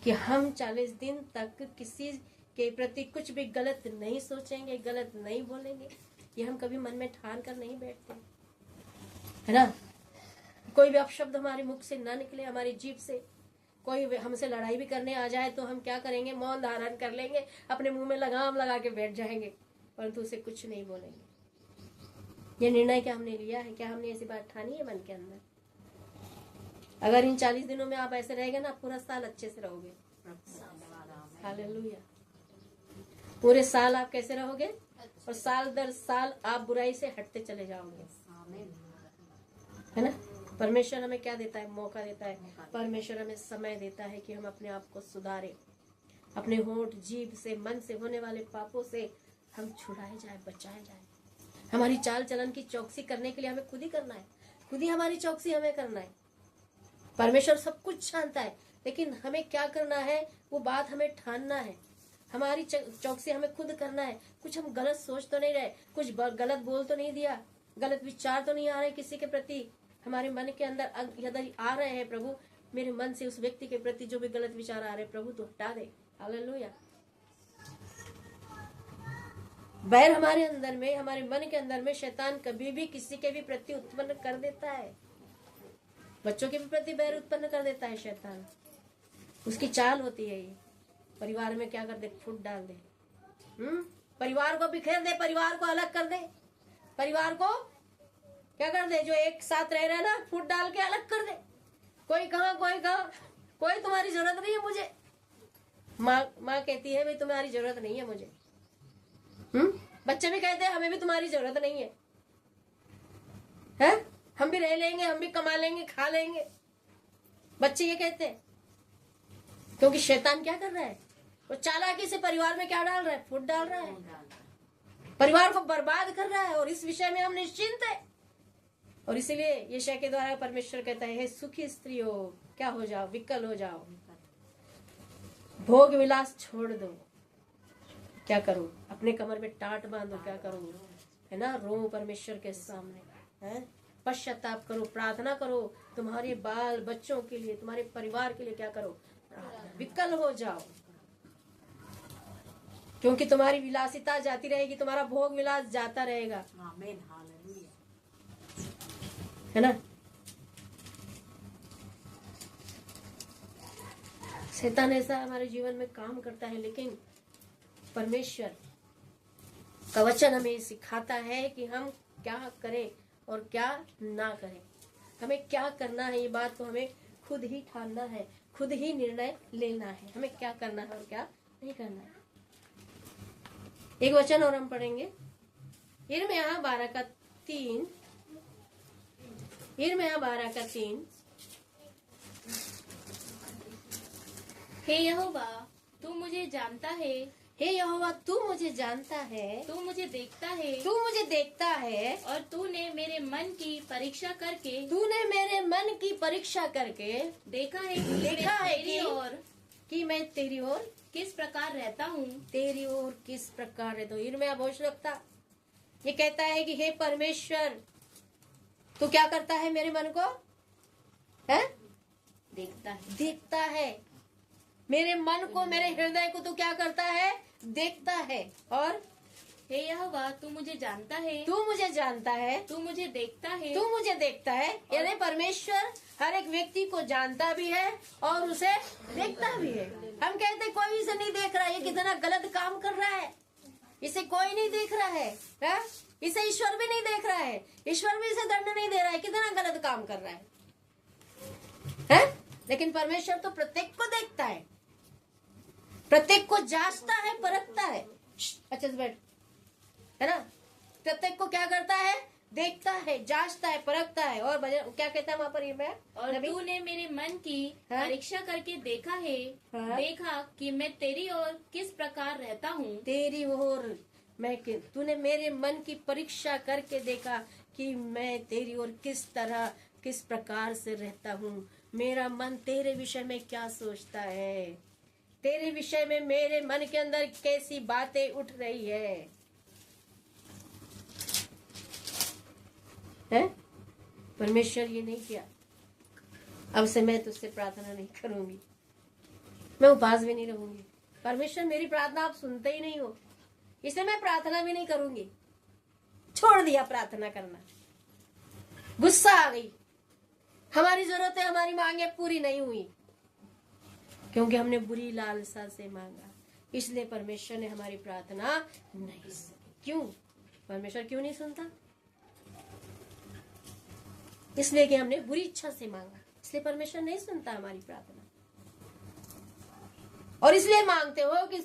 कि हम 40 दिन तक किसी के प्रति कुछ भी गलत नहीं सोचेंगे, गलत नहीं बोलेंगे। ये हम कभी मन में ठान कर नहीं बैठते, है ना। कोई भी अपशब्द हमारे मुख से ना निकले, हमारी जीभ से। कोई हमसे लड़ाई भी करने आ जाए तो हम क्या करेंगे? मौन धारण कर लेंगे, अपने मुंह में लगाम लगा के बैठ जाएंगे, परंतु उसे कुछ नहीं बोलेंगे। ये निर्णय क्या हमने लिया है? क्या हमने ऐसी बात ठानी है मन के अंदर? अगर इन 40 दिनों में आप ऐसे रहेंगे ना, पूरा साल अच्छे से रहोगे। हालेलुया। पूरे साल आप कैसे रहोगे? और साल दर साल आप बुराई से हटते चले जाओगे, है ना। परमेश्वर हमें क्या देता है? मौका देता है। परमेश्वर हमें समय देता है कि हम अपने आप को सुधारें, अपने होंठ, जीभ से, मन से होने वाले पापों से हम छुड़ाए जाए, बचाए जाए। हमारी चाल चलन की चौकसी करने के लिए हमें खुद ही करना है, खुद ही हमारी चौकसी हमें करना है। परमेश्वर सब कुछ जानता है, लेकिन हमें क्या करना है? वो बात हमें ठानना है। हमारी चौकसी हमें खुद करना है। कुछ हम गलत सोच तो नहीं रहे, कुछ गलत बोल तो नहीं दिया, गलत विचार तो नहीं आ रहे किसी के प्रति। हमारे मन के अंदर यदि आ रहे हैं, प्रभु मेरे मन से उस व्यक्ति के प्रति जो भी गलत विचार आ रहे हैं, प्रभु तो हटा दे। हालेलुया। बैर हमारे अंदर में, हमारे मन के अंदर में शैतान कभी भी किसी के भी प्रति उत्पन्न कर देता है। बच्चों के भी प्रति बैर उत्पन्न कर देता है शैतान। उसकी चाल होती है ये। परिवार में क्या कर दे? फूट डाल दे। परिवार को बिखेर दे, परिवार को अलग कर दे, परिवार को क्या कर दे? जो एक साथ रह रहे ना, फूट डाल के अलग कर दे। कोई कहाँ, कोई कहाँ, कोई तुम्हारी जरूरत नहीं है मुझे। माँ कहती है भाई तुम्हारी जरूरत नहीं है मुझे। बच्चे भी कहते हैं हमें भी तुम्हारी जरूरत नहीं है, हम भी रह लेंगे, हम भी कमा लेंगे, खा लेंगे। बच्चे ये कहते हैं, क्योंकि शैतान क्या कर रहा है, वो चालाकी से परिवार में क्या डाल रहा है, फूट डाल रहा है, परिवार को बर्बाद कर रहा है। और इस विषय में हम निश्चिंत है। और इसीलिए यशायाह के द्वारा परमेश्वर कहता है, हे सुखी स्त्री हो, क्या हो जाओ, विकल हो जाओ, भोग विलास छोड़ दो। क्या करूं, अपने कमर में टाट बांधो, क्या करूं, है ना, रो परमेश्वर के सामने, है, पश्चाताप करो, प्रार्थना करो, तुम्हारे बाल बच्चों के लिए, तुम्हारे परिवार के लिए क्या करो, विकल हो जाओ। क्योंकि तुम्हारी विलासिता जाती रहेगी, तुम्हारा भोग विलास जाता रहेगा, है ना। शैतान ऐसा हमारे जीवन में काम करता है, लेकिन परमेश्वर का वचन हमें सिखाता है कि हम क्या करें और क्या ना करें। हमें क्या करना है, ये बात को हमें खुद ही ठानना है, खुद ही निर्णय लेना है, हमें क्या करना है और क्या नहीं करना है। एक वचन और हम पढ़ेंगे, यिर्मयाह 12:3। यिर्मयाह 12:3। हे यहोवा, तू मुझे जानता है, हे यहोवा, तू मुझे जानता है, तू मुझे देखता है, तू मुझे देखता है, और तूने मेरे मन की परीक्षा करके, तूने मेरे मन की परीक्षा करके देखा है कि देखा है तेरी कि- ओर कि मैं तेरी ओर किस प्रकार रहता हूँ। तेरी ओर किस प्रकार है। तो यिर्मयाह भविष्यवक्ता ये कहता है कि हे परमेश्वर, तू क्या करता है, मेरे मन को है देखता है, देखता है, मेरे मन को, मेरे हृदय को तू क्या करता है, देखता है। और हे यहोवा, तू मुझे जानता है, तू मुझे जानता है, तू मुझे देखता है, तू मुझे देखता है। यानी परमेश्वर हर एक व्यक्ति को जानता भी है और उसे देखता भी है। हम कहते हैं कोई इसे नहीं देख रहा, ये कितना गलत काम कर रहा है, इसे कोई नहीं देख रहा है, इसे ईश्वर भी नहीं देख रहा है, ईश्वर भी इसे दंड नहीं दे रहा है, कितना गलत काम कर रहा है? लेकिन परमेश्वर तो प्रत्येक को देखता है, प्रत्येक को जांचता है, परखता है। अच्छे से बैठ, है ना। प्रत्येक को क्या करता है, देखता है, जांचता है, परखता है। और क्या कहता है वहाँ पर ये, और तूने मेरे मन की परीक्षा करके देखा है, देखा कि मैं तेरी ओर किस प्रकार रहता हूँ। तेरी ओर मैं, तूने मेरे मन की परीक्षा करके देखा कि मैं तेरी ओर किस तरह, किस प्रकार से रहता हूँ। मेरा मन तेरे विषय में क्या सोचता है, तेरे विषय में मेरे मन के अंदर कैसी बातें उठ रही है? परमेश्वर ये नहीं किया, अब से मैं तुझसे प्रार्थना नहीं करूंगी, मैं उपवास भी नहीं रहूंगी। परमेश्वर मेरी प्रार्थना आप सुनते ही नहीं हो, इसलिए मैं प्रार्थना भी नहीं करूंगी। छोड़ दिया प्रार्थना करना, गुस्सा आ गई, हमारी जरूरतें, हमारी मांगे पूरी नहीं हुई क्योंकि हमने बुरी लालसा से मांगा, इसलिए परमेश्वर ने हमारी प्रार्थना नहीं सुनी। क्यों? परमेश्वर क्यों नहीं सुनता? इसलिए कि हमने बुरी इच्छा से मांगा, इसलिए परमेश्वर नहीं सुनता हमारी प्रार्थना। और इसलिए मांगते हो कि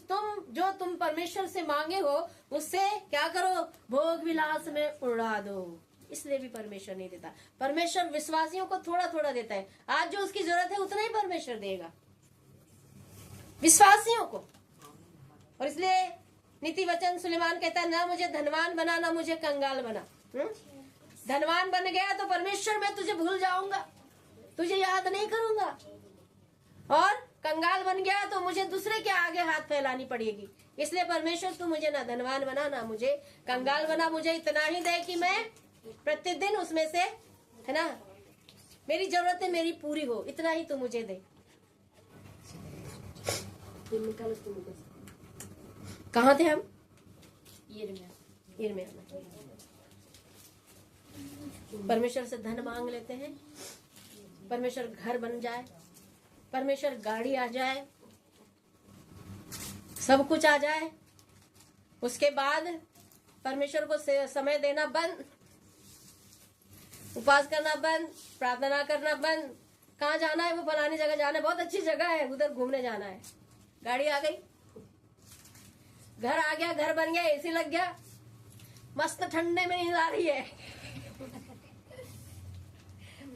तुम परमेश्वर से मांगे हो उससे क्या करो, भोग विलास में उड़ा दो। इसलिए भी परमेश्वर नहीं देता। परमेश्वर विश्वासियों को थोड़ा थोड़ा देता है, आज जो उसकी जरूरत है उतना ही परमेश्वर देगा विश्वासियों को। और इसलिए नीति वचन सुलेमान कहता है, ना मुझे धनवान बना, ना मुझे कंगाल बना। धनवान बन गया तो परमेश्वर मैं तुझे भूल जाऊंगा, तुझे याद नहीं करूंगा। और कंगाल बन गया तो मुझे दूसरे के आगे हाथ फैलानी पड़ेगी। इसलिए परमेश्वर तू मुझे ना धनवान बना, ना मुझे कंगाल बना, मुझे इतना ही दे कि मैं प्रतिदिन उसमें से, है ना, मेरी जरूरतें मेरी पूरी हो, इतना ही तू मुझे दे। कहाँ थे हम? यिर्मयाह में। परमेश्वर से धन मांग लेते हैं, परमेश्वर घर बन जाए, परमेश्वर गाड़ी आ जाए, सब कुछ आ जाए, उसके बाद परमेश्वर को समय देना बंद, उपवास करना बंद, प्रार्थना करना बंद। कहाँ जाना है? वो फलानी जगह जाना है, बहुत अच्छी जगह है, उधर घूमने जाना है। गाड़ी आ गई, घर आ गया, घर बन गया, एसी लग गया, मस्त ठंडे में नींद आ रही है।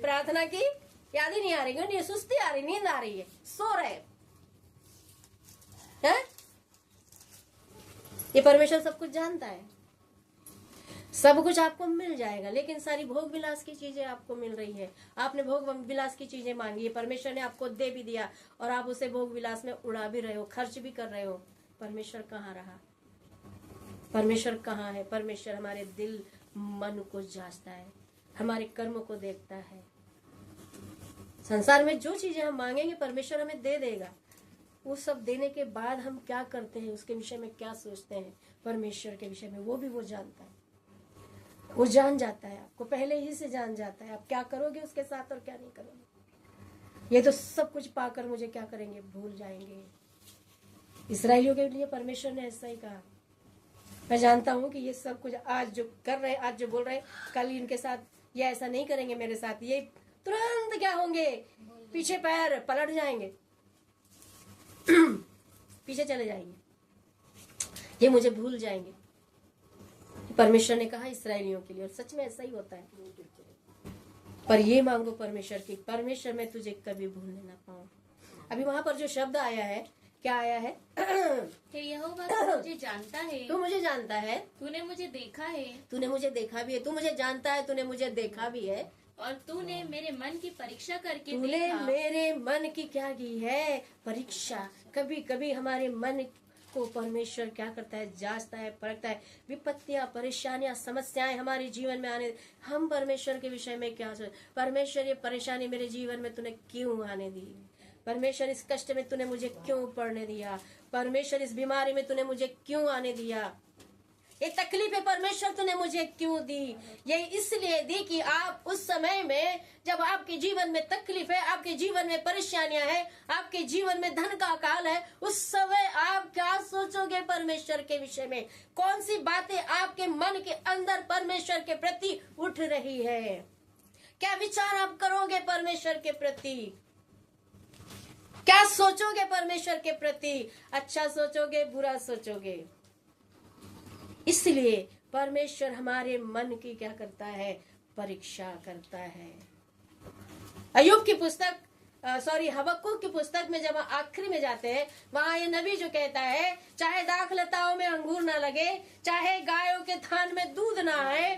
प्रार्थना की याद ही नहीं आ रही, नहीं सुस्ती आ रही, नींद आ रही है, सो रहे हैं। ये परमेश्वर सब कुछ जानता है, सब कुछ आपको मिल जाएगा, लेकिन सारी भोग विलास की चीजें आपको मिल रही है। आपने भोग विलास की चीजें मांगी है, परमेश्वर ने आपको दे भी दिया और आप उसे भोग विलास में उड़ा भी रहे हो, खर्च भी कर रहे हो। परमेश्वर कहाँ रहा? परमेश्वर कहाँ है? परमेश्वर हमारे दिल मन को जांचता है, हमारे कर्म को देखता है। संसार में जो चीजें हम मांगेंगे परमेश्वर हमें दे देगा। वो सब देने के बाद हम क्या करते हैं, उसके विषय में क्या सोचते हैं, परमेश्वर के विषय में वो भी वो जानता है। वो जान जाता है, आपको पहले ही से जान जाता है आप क्या करोगे उसके साथ और क्या नहीं करोगे। ये तो सब कुछ पाकर मुझे क्या करेंगे, भूल जाएंगे। इस्राएलियों के लिए परमेश्वर ने ऐसा ही कहा। मैं जानता हूँ कि ये सब कुछ आज जो कर रहे, आज जो बोल रहे, कल इनके साथ ये ऐसा नहीं करेंगे मेरे साथ, ये तुरंत क्या होंगे, पीछे पैर पलट जाएंगे, पीछे चले जाएंगे, ये मुझे भूल जाएंगे। परमेश्वर ने कहा इस्राएलियों के लिए, और सच में ऐसा ही होता है। पर ये मांगो परमेश्वर की, परमेश्वर मैं तुझे कभी भूलने ना पाऊं। अभी वहां पर जो शब्द आया है, क्या आया है? हे यहोवा, तू मुझे जानता है, तू मुझे जानता है, तूने मुझे देखा है, तूने मुझे देखा भी है। तू मुझे जानता है, तूने मुझे देखा भी है, और तूने मेरे मन की परीक्षा करके तूने देखा। मेरे मन की क्या की है? परीक्षा। कभी कभी हमारे मन को परमेश्वर क्या करता है, जांचता है, परखता है। विपत्तियां, परेशानियां, समस्याएं हमारे जीवन में आने, हम परमेश्वर के विषय में क्या सोच, परमेश्वर ये परेशानी मेरे जीवन में तूने क्यों आने दी? परमेश्वर इस कष्ट में तूने मुझे क्यों पड़ने दिया? परमेश्वर इस बीमारी में तूने मुझे क्यों आने दिया? ये तकलीफें परमेश्वर तूने मुझे क्यों दी? ये इसलिए दी कि आप उस समय में जब आपके जीवन में तकलीफ है, आपके जीवन में परेशानियां हैं, आपके जीवन में धन का अकाल है, उस समय आप क्या सोचोगे परमेश्वर के विषय में? कौन सी बातें आपके मन के अंदर परमेश्वर के प्रति उठ रही है? क्या विचार आप करोगे परमेश्वर के प्रति? क्या सोचोगे परमेश्वर के प्रति? अच्छा सोचोगे, बुरा सोचोगे? इसलिए परमेश्वर हमारे मन की क्या करता है? परीक्षा करता है। अय्यूब की पुस्तक, हबक्कुक की पुस्तक में जब आखिरी में जाते हैं, वहां ये नबी जो कहता है, चाहे दाखलताओं में अंगूर ना लगे, चाहे गायों के थान में दूध ना आए,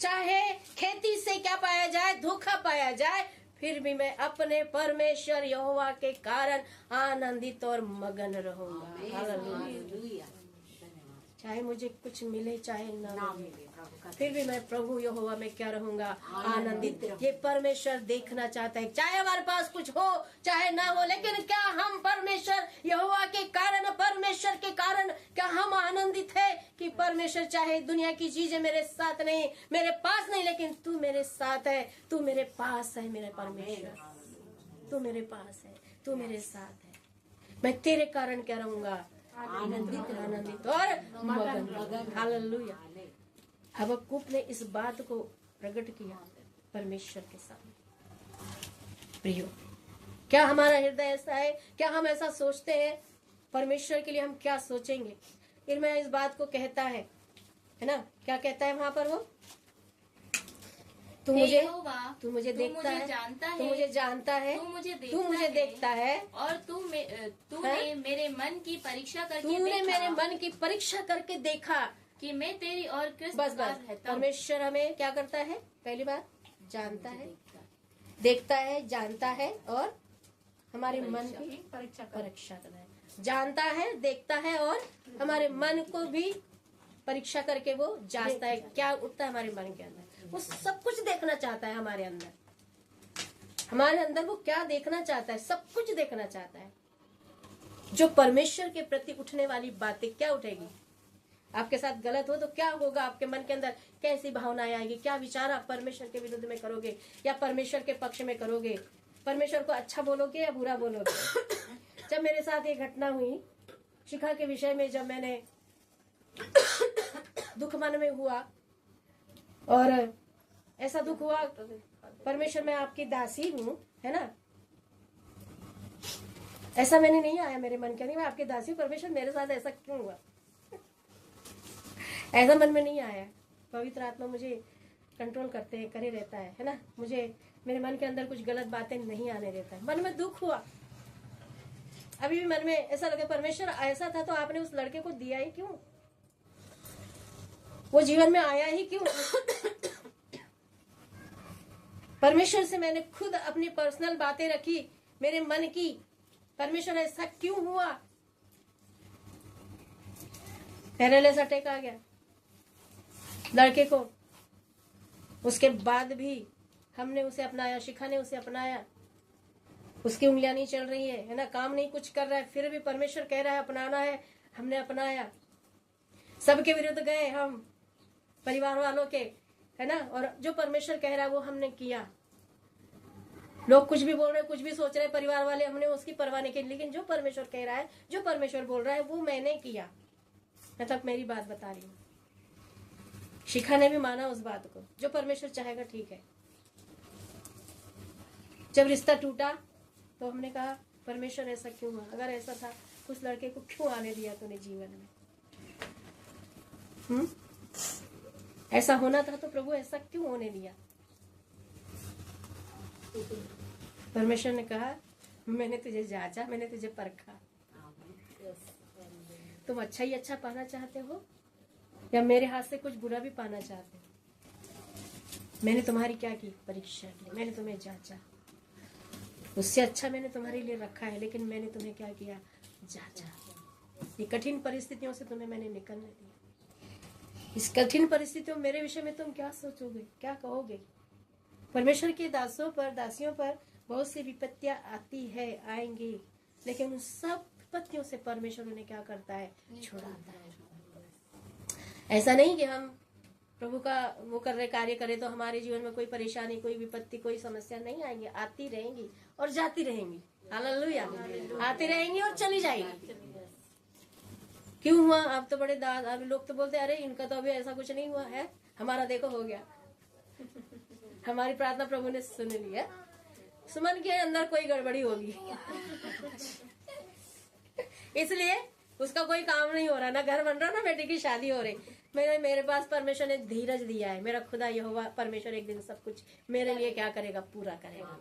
चाहे खेती से क्या पाया जाए, धोखा पाया जाए, फिर भी मैं अपने परमेश्वर यहोवा के कारण आनंदित और मगन रहूंगा। हालेलुया। चाहे मुझे कुछ मिले चाहे ना मिले, फिर भी मैं प्रभु यहोवा में क्या रहूंगा? आनंदित। ये परमेश्वर देखना चाहता है, चाहे हमारे पास कुछ हो चाहे ना हो, लेकिन क्या हम परमेश्वर यहोवा के कारण, परमेश्वर के कारण क्या हम आनंदित है कि परमेश्वर चाहे दुनिया की चीजें मेरे साथ नहीं, मेरे पास नहीं, लेकिन तू मेरे साथ है, तू मेरे पास है। मेरे परमेश्वर, तू मेरे पास है, तू मेरे साथ है। मैं तेरे कारण क्या रहूंगा? आनंदित और मगन। हालेलुया। हबक्कुक ने इस बात को प्रकट किया परमेश्वर के सामने। प्रियो, क्या हमारा हृदय ऐसा है? क्या हम ऐसा सोचते हैं? परमेश्वर के लिए हम क्या सोचेंगे? फिर मैं इस बात को कहता है ना, क्या कहता है वहां पर वो? तू मुझे देखता है, तू मुझे जानता है, तू मुझे देखता है, और तूने मेरे मन की परीक्षा करके तूने मेरे मन की परीक्षा करके देखा कि मैं तेरी और किस बस प्रकार रहता हूं। परमेश्वर हमें क्या करता है? पहली बात जानता है, देखता है, जानता है और हमारे मन की परीक्षा करता है। जानता है, देखता है और हमारे मन को भी परीक्षा करके वो जांचता है क्या उठता है हमारे मन के अंदर। वो सब कुछ देखना चाहता है हमारे अंदर, हमारे अंदर वो क्या देखना चाहता है? सब कुछ देखना चाहता है। जो परमेश्वर के प्रति उठने वाली बातें क्या उठेगी? आपके साथ गलत हो तो क्या होगा? आपके मन के अंदर कैसी भावनाएं आएगी? क्या विचार आप परमेश्वर के विरुद्ध में करोगे या परमेश्वर के पक्ष में करोगे? परमेश्वर को अच्छा बोलोगे या बुरा बोलोगे? जब मेरे साथ एक घटना हुई शिखा के विषय में, जब मैंने दुख मन में हुआ और ऐसा दुख हुआ, परमेश्वर मैं आपकी दासी हूँ, है ना, ऐसा मैंने नहीं आया मेरे मन के, नहीं मैं आपकी दासी हूँ, परमेश्वर मेरे साथ ऐसा क्यों हुआ? ऐसा मन में नहीं आया। पवित्र आत्मा मुझे कंट्रोल करे रहता है ना। मुझे मेरे मन के अंदर कुछ गलत बातें नहीं आने देता है। मन में दुख हुआ, अभी भी मन में ऐसा लगे परमेश्वर ऐसा था तो आपने उस लड़के को दिया ही क्यों, वो जीवन में आया ही क्यों। परमेश्वर से मैंने खुद अपनी पर्सनल बातें रखी, मेरे मन की, परमेश्वर ऐसा क्यों हुआ। पैरालिसिस अटैक आ गया लड़के को, उसके बाद भी हमने उसे अपनाया, शिखा ने उसे अपनाया। उसकी उंगलियां नहीं चल रही है ना, काम नहीं कुछ कर रहा है, फिर भी परमेश्वर कह रहा है अपनाना है, हमने अपनाया। सबके विरुद्ध गए हम, परिवार वालों के, है ना, और जो परमेश्वर कह रहा है वो हमने किया। लोग कुछ भी बोल रहे, कुछ भी सोच रहे, परिवार वाले, हमने उसकी परवाह नहीं की, लेकिन जो परमेश्वर कह रहा है, जो परमेश्वर बोल रहा है वो मैंने किया। मैं तब मेरी बात बता रही हूँ। शिखा ने भी माना उस बात को, जो परमेश्वर चाहेगा ठीक है। जब रिश्ता टूटा तो हमने कहा परमेश्वर ऐसा क्यों हुआ, अगर ऐसा था उस लड़के को क्यों आने दिया तूने जीवन में। ऐसा होना था तो प्रभु ऐसा क्यों होने दिया। परमेश्वर ने कहा मैंने तुझे जांचा, मैंने तुझे परखा, तुम अच्छा ही अच्छा पाना चाहते हो या मेरे हाथ से कुछ बुरा भी पाना चाहते हो। मैंने तुम्हारी क्या की, परीक्षा की, मैंने तुम्हें जांचा, उससे अच्छा मैंने तुम्हारे लिए रखा है, लेकिन मैंने तुम्हें क्या किया, जांचा। ये कठिन परिस्थितियों से तुम्हें मैंने निकलने दिया। इस कठिन परिस्थितियों मेरे विषय में तुम क्या सोचोगे, क्या कहोगे। परमेश्वर के दासों पर, दासियों पर बहुत सी विपत्तियां आती है, आएंगी, लेकिन उन सब विपत्तियों से परमेश्वर उन्हें क्या करता है, छुड़ाता है। ऐसा नहीं कि हम प्रभु का वो कर रहे, कार्य करें तो हमारे जीवन में कोई परेशानी, कोई विपत्ति, कोई समस्या नहीं आएंगी, आती रहेंगी और जाती रहेंगी। हालेलुया, आती रहेंगी और चली जाएगी। क्यों हुआ, आप तो बड़े अभी लोग तो बोलते अरे इनका तो अभी ऐसा कुछ नहीं हुआ है, हमारा देखो हो गया। हमारी प्रार्थना प्रभु ने सुन ली है, सुमन के अंदर कोई गड़बड़ी होगी इसलिए उसका कोई काम नहीं हो रहा, ना घर बन रहा, ना बेटी की शादी हो रही। मेरे पास परमेश्वर ने धीरज दिया है। मेरा खुदा यहोवा परमेश्वर एक दिन सब कुछ मेरे लिए क्या करेगा, पूरा करेगा,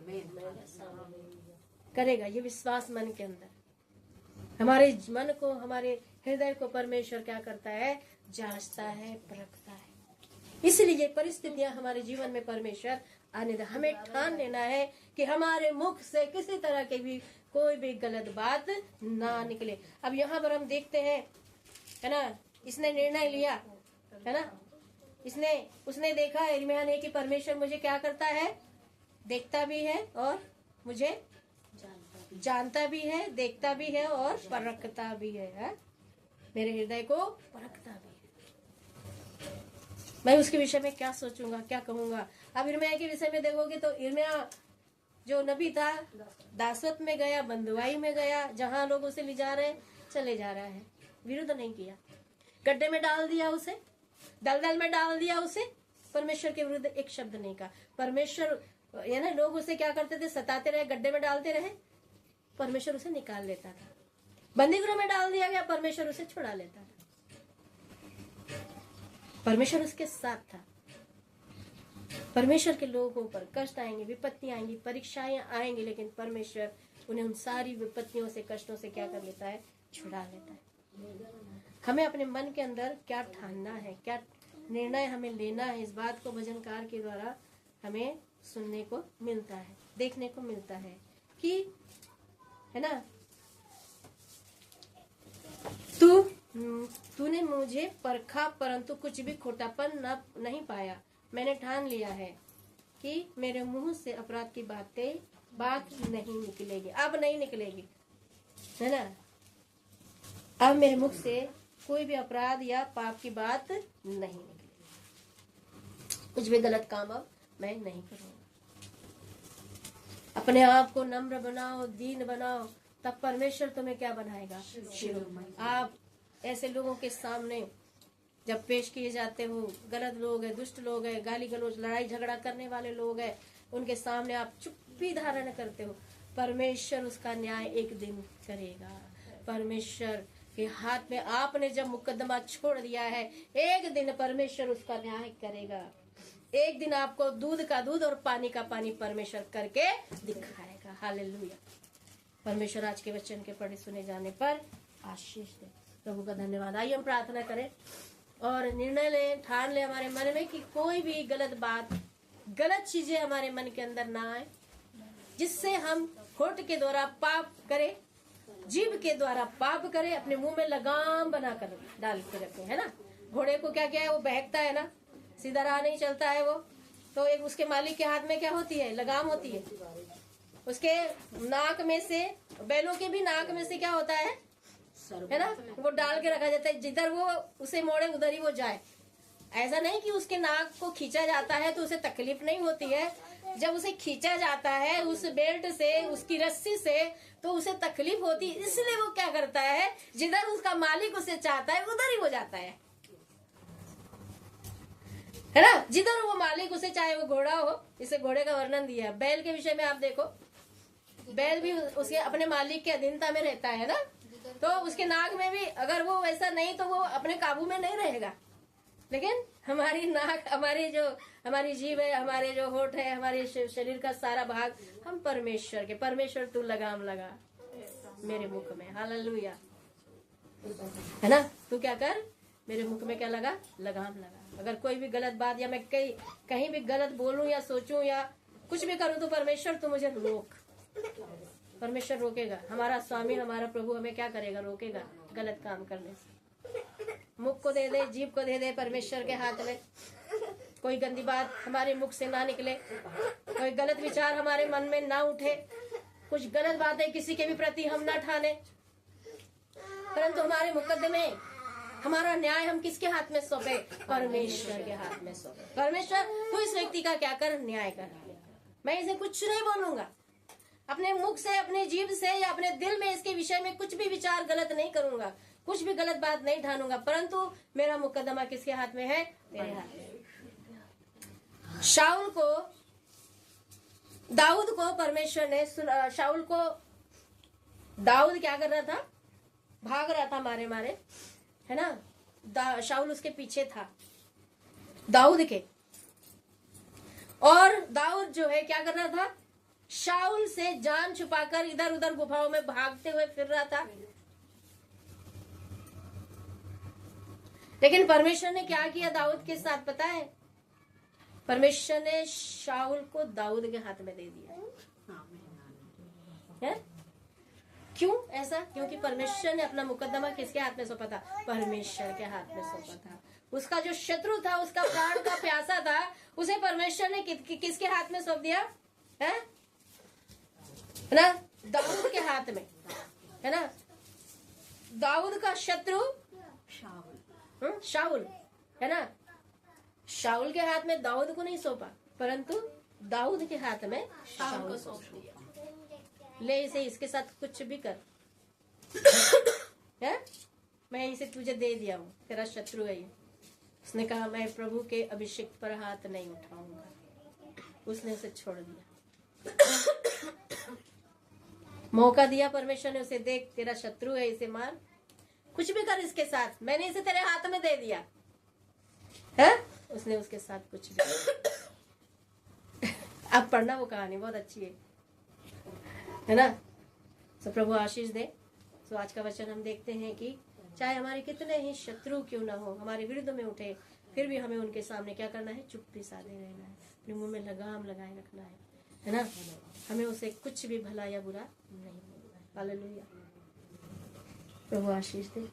करेगा। ये विश्वास मन के अंदर, हमारे मन को, हमारे हृदय को परमेश्वर क्या करता है, जांचता है, परखता है। इसलिए परिस्थितियां हमारे जीवन में परमेश्वर आने दे। हमें ठान लेना है कि हमारे मुख से किसी तरह के भी कोई भी गलत बात ना निकले। अब यहाँ पर हम देखते हैं, है ना, इसने निर्णय लिया, है ना, उसने देखा यिर्मयाह ने कि परमेश्वर मुझे क्या करता है, देखता भी है और मुझे जानता भी है, देखता भी है और परखता भी है? मेरे हृदय को परखता भी है। मैं उसके विषय में क्या सोचूंगा, क्या कहूंगा। अब यिर्मयाह के विषय में देखोगे तो यिर्मयाह जो नबी था, दासवत में गया, बंधुआई में गया, जहां लोग उसे ले जा रहे, चले जा रहा है, विरुद्ध नहीं किया। गड्ढे में डाल दिया उसे, दलदल में डाल दिया उसे, परमेश्वर के विरुद्ध एक शब्द नहीं कहा। परमेश्वर, ये ना, लोग उसे क्या करते थे, सताते रहे, गड्ढे में डालते रहे, परमेश्वर उसे निकाल लेता था। बंदीगृह में डाल दिया गया, परमेश्वर उसे छुड़ा लेता था। परमेश्वर उसके साथ था। परमेश्वर के लोगों पर कष्ट आएंगे, विपत्तियां आएंगी, परीक्षाएं आएंगी, लेकिन परमेश्वर उन्हें उन सारी विपत्तियों से, कष्टों से क्या कर लेता है, छुड़ा लेता है। हमें अपने मन के अंदर क्या ठानना है, क्या निर्णय हमें लेना है, इस बात को भजनकार के द्वारा हमें सुनने को मिलता है, देखने को मिलता है कि, है ना, तूने मुझे परखा परंतु कुछ भी खोटापन नहीं पाया। मैंने ठान लिया है कि मेरे मुंह से अपराध की बात नहीं निकलेगी, अब नहीं निकलेगी, है ना। अब मेरे मुख से कोई भी अपराध या पाप की बात नहीं निकलेगी, कुछ भी गलत काम अब मैं नहीं करूंगा। अपने आप को नम्र बनाओ, दीन बनाओ, तब परमेश्वर तुम्हें क्या बनाएगा, शिरोमणि। आप ऐसे लोगों के सामने जब पेश किए जाते हो, गलत लोग हैं, दुष्ट लोग हैं, गाली गलौज, लड़ाई झगड़ा करने वाले लोग हैं, उनके सामने आप चुप्पी धारण करते हो, परमेश्वर उसका न्याय एक दिन करेगा। परमेश्वर के हाथ में आपने जब मुकदमा छोड़ दिया है, एक दिन परमेश्वर उसका न्याय करेगा। एक दिन आपको दूध का दूध और पानी का पानी परमेश्वर करके दिखाएगा। हालेलुया। परमेश्वर आज के वचन के पढ़े सुने जाने पर आशीष दे। प्रभु का धन्यवाद। आइए हम प्रार्थना करें और निर्णय लें, ठान लें हमारे मन में कि कोई भी गलत बात, गलत चीजें हमारे मन के अंदर ना आए, जिससे हम होठ के द्वारा पाप करें, जीभ के द्वारा पाप करें, अपने मुंह में लगाम बनाकर डाल के रखें, है ना। घोड़े को क्या है, वो बहकता है ना, सीधा राह नहीं चलता है वो, तो एक उसके मालिक के हाथ में क्या होती है, लगाम होती है। उसके नाक में से, बैलों के भी नाक में से क्या होता है ना, वो डाल के रखा जाता है, जिधर वो उसे मोड़े उधर ही वो जाए। ऐसा नहीं कि उसके नाक को खींचा जाता है तो उसे तकलीफ नहीं होती है, जब उसे खींचा जाता है उस बेल्ट से, उसकी रस्सी से, तो उसे तकलीफ होती है। इसलिए वो क्या करता है, जिधर उसका मालिक उसे चाहता है उधर ही वो जाता है ना, जिधर वो मालिक उसे चाहे, वो घोड़ा हो। इसे घोड़े का वर्णन दिया है। बैल के विषय में आप देखो, बैल भी उसके अपने मालिक के अधीनता में रहता है ना, तो उसके नाक में भी अगर वो वैसा नहीं तो वो अपने काबू में नहीं रहेगा। लेकिन हमारी नाक, हमारी जीभ है, हमारे जो होठ है, हमारे शरीर का सारा भाग, हम परमेश्वर के, परमेश्वर तू लगाम लगा मेरे मुख में। हालेलुया, है ना। तू क्या कर, मेरे मुख में क्या लगा, लगाम लगा। अगर कोई भी गलत बात या मैं कहीं भी गलत बोलूं या सोचूं या कुछ भी करूं तो परमेश्वर तू मुझे रोक। परमेश्वर रोकेगा। हमारा स्वामी, हमारा प्रभु हमें क्या करेगा, रोकेगा गलत काम करने से। मुख को दे दे, जीभ को दे दे परमेश्वर के हाथ में। कोई गंदी बात हमारे मुख से ना निकले, कोई गलत विचार हमारे मन में ना उठे, कुछ गलत बातें किसी के भी प्रति हम ना ठाने, परंतु हमारे मुकदमे, हमारा न्याय हम किसके हाथ में सौंपे, परमेश्वर के हाथ में सौंपे। परमेश्वर तू इस व्यक्ति का क्या कर, न्याय कर। मैं इसे कुछ नहीं बोलूंगा, अपने मुख से, अपने जीभ से या अपने दिल में इसके विषय में कुछ भी विचार गलत नहीं करूंगा, कुछ भी गलत बात नहीं ठानूंगा, परंतु मेरा मुकदमा किसके हाथ में है, तेरे हाथ में। शाऊल को, दाऊद को परमेश्वर ने, शाऊल को, दाऊद क्या कर रहा था, भाग रहा था मारे मारे, है ना। शाऊल उसके पीछे था दाऊद के, और दाऊद जो है क्या कर रहा था, शाऊल से जान छुपाकर इधर उधर गुफाओं में भागते हुए फिर रहा था। लेकिन परमेश्वर ने क्या किया दाऊद के साथ पता है, परमेश्वर ने शाऊल को दाऊद के हाथ में दे दिया है। क्यों ऐसा, क्योंकि परमेश्वर ने अपना मुकदमा किसके हाथ में सौंपा था, परमेश्वर के हाथ में सौंपा था। उसका जो शत्रु था, उसका प्राण का प्यासा था, उसे परमेश्वर ने किसके हाथ में सौंप दिया है ना, दाऊद के हाथ में, है ना। दाऊद का शत्रु शाऊल, है ना। शाऊल के हाथ में दाऊद को नहीं सौंपा, परंतु दाऊद के हाथ में शाऊल को सौंप दिया। ले इसे, इसके साथ कुछ भी कर है? मैं इसे तुझे दे दिया हूँ, तेरा शत्रु है ये। उसने कहा मैं प्रभु के अभिषेक पर हाथ नहीं उठाऊंगा। उसने उसे छोड़ दिया। मौका दिया परमेश्वर ने उसे, देख तेरा शत्रु है, इसे मार, कुछ भी कर इसके साथ, मैंने इसे तेरे हाथ में दे दिया है। उसने उसके साथ कुछ भी आप पढ़ना वो कहानी, बहुत अच्छी है ना। तो प्रभु आशीष दे। तो आज का वचन हम देखते हैं कि चाहे हमारे कितने ही शत्रु क्यों ना हो, हमारे विरुद्ध में उठे, फिर भी हमें उनके सामने क्या करना है, चुप्पी साधे रहना है, अपने मुंह में लगाम लगाए रखना है ना। हमें उसे कुछ भी भला या बुरा नहीं बोलना है। हालेलुया, प्रभु आशीष दे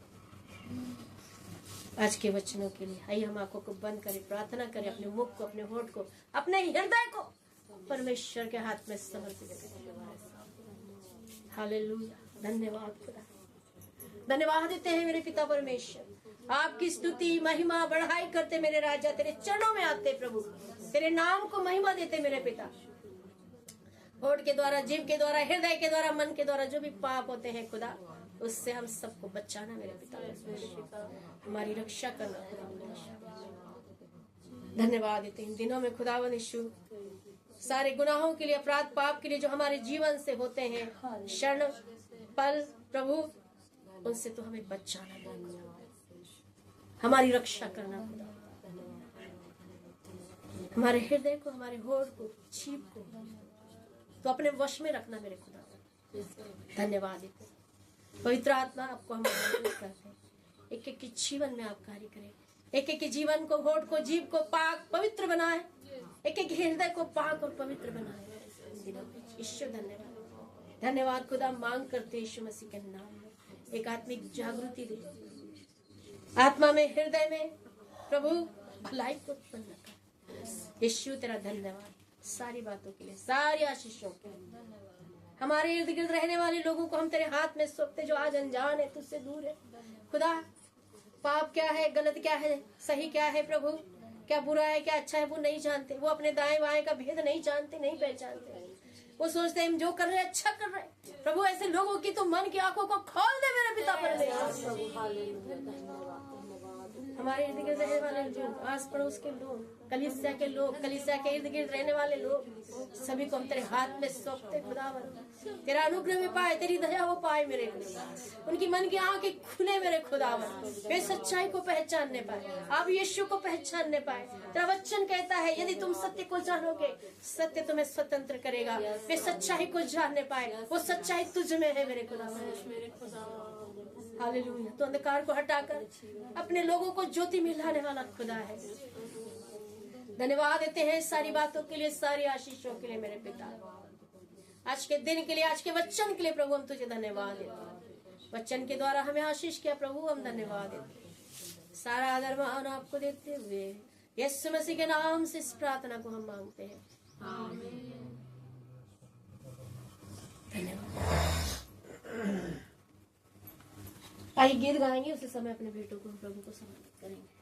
आज के वचनों के लिए। आइए हम आंखों को बंद करें, प्रार्थना करें, अपने मुख को, अपने होठ को, अपने हृदय को परमेश्वर के हाथ में समर्पित करें। हालेलुया, धन्यवाद खुदा, धन्यवाद देते हैं मेरे पिता परमेश्वर। आपकी स्तुति महिमा बढ़ाई करते मेरे राजा, तेरे चरणों में आते प्रभु, तेरे नाम को महिमा देते मेरे पिता। होठ के द्वारा, जीभ के द्वारा, हृदय के द्वारा, मन के द्वारा जो भी पाप होते हैं खुदा, उससे हम सबको बचाना मेरे पिता, हमारी रक्षा करना खुदा। धन्यवाद देते इन दिनों में खुदावंद यीशु, सारे गुनाहों के लिए, अपराध पाप के लिए जो हमारे जीवन से होते हैं, क्षण पल प्रभु उनसे तो हमें बचाना खुदा, हमारी रक्षा करना खुदा, हमारे हृदय को, हमारे होठ को, जीभ को तो अपने वश में रखना मेरे खुदा। धन्यवाद है पवित्र आत्मा, आपको हम करते हैं, एक एक के जीवन में आप कार्य करें, एक एक के जीवन को, होठ को, जीभ को पाक पवित्र बनाए, एक एक हृदय को पाक और पवित्र बनाए। ईश्वर धन्यवाद, धन्यवाद खुदा। मांग करते यीशु मसीह के नाम में एक आत्मिक जागृति दे, आत्मा में, हृदय में प्रभु भलाई को उत्पन्न कर। यीशु तेरा धन्यवाद सारी बातों के लिए, सारी आशीषों के लिए। हमारे इर्द गिर्द रहने वाले लोगों को हम तेरे हाथ में सौंपते, जो आज अनजान है, तुझसे दूर है खुदा। पाप क्या है, गलत क्या है, सही क्या है प्रभु, क्या बुरा है, क्या अच्छा है, वो नहीं जानते। वो अपने दाएं बाएं का भेद नहीं जानते, नहीं पहचानते। वो सोचते हैं हम जो कर रहे हैं अच्छा कर रहे हैं। प्रभु ऐसे लोगों की तो मन की आंखों को खोल दे मेरे पिता परमेश्वर। हमारे इर्द गिर्द रहने वाले जो आस पड़ोस के लोग, कलीसिया के लोग, कलीसिया के इर्द गिर्द रहने वाले लोग, सभी को हम तेरे हाथ में सौंपते खुदावन। तेरा अनुग्रह में पाए, तेरी दया वो पाए मेरे खुदा, उनकी मन की आंखें खुले मेरे खुदावन, वे सच्चाई को पहचानने पाए, आप यीशु को पहचानने पाए। तेरा वचन कहता है यदि तुम सत्य को जानोगे, सत्य तुम्हें स्वतंत्र करेगा। वे सच्चाई को जानने पाए, वो सच्चाई तुझ में है मेरे खुदावन। हालेलुया। तो अंधकार को हटाकर अपने लोगों को ज्योति में लाने वाला खुदा है। धन्यवाद देते हैं सारी बातों के लिए, सारी आशीषों के लिए मेरे पिता, आज के दिन के लिए, आज के वचन के लिए प्रभु हम तुझे धन्यवाद देते हैं। वचन के द्वारा हमें आशीष किया प्रभु, हम धन्यवाद देते हैं। सारा आदर मान आपको देते हुए यीशु मसीह के नाम से इस प्रार्थना को हम मांगते हैं, धन्यवाद। आइए गीत गाएंगे, उसी समय अपने बेटों को प्रभु को समर्पित करेंगे।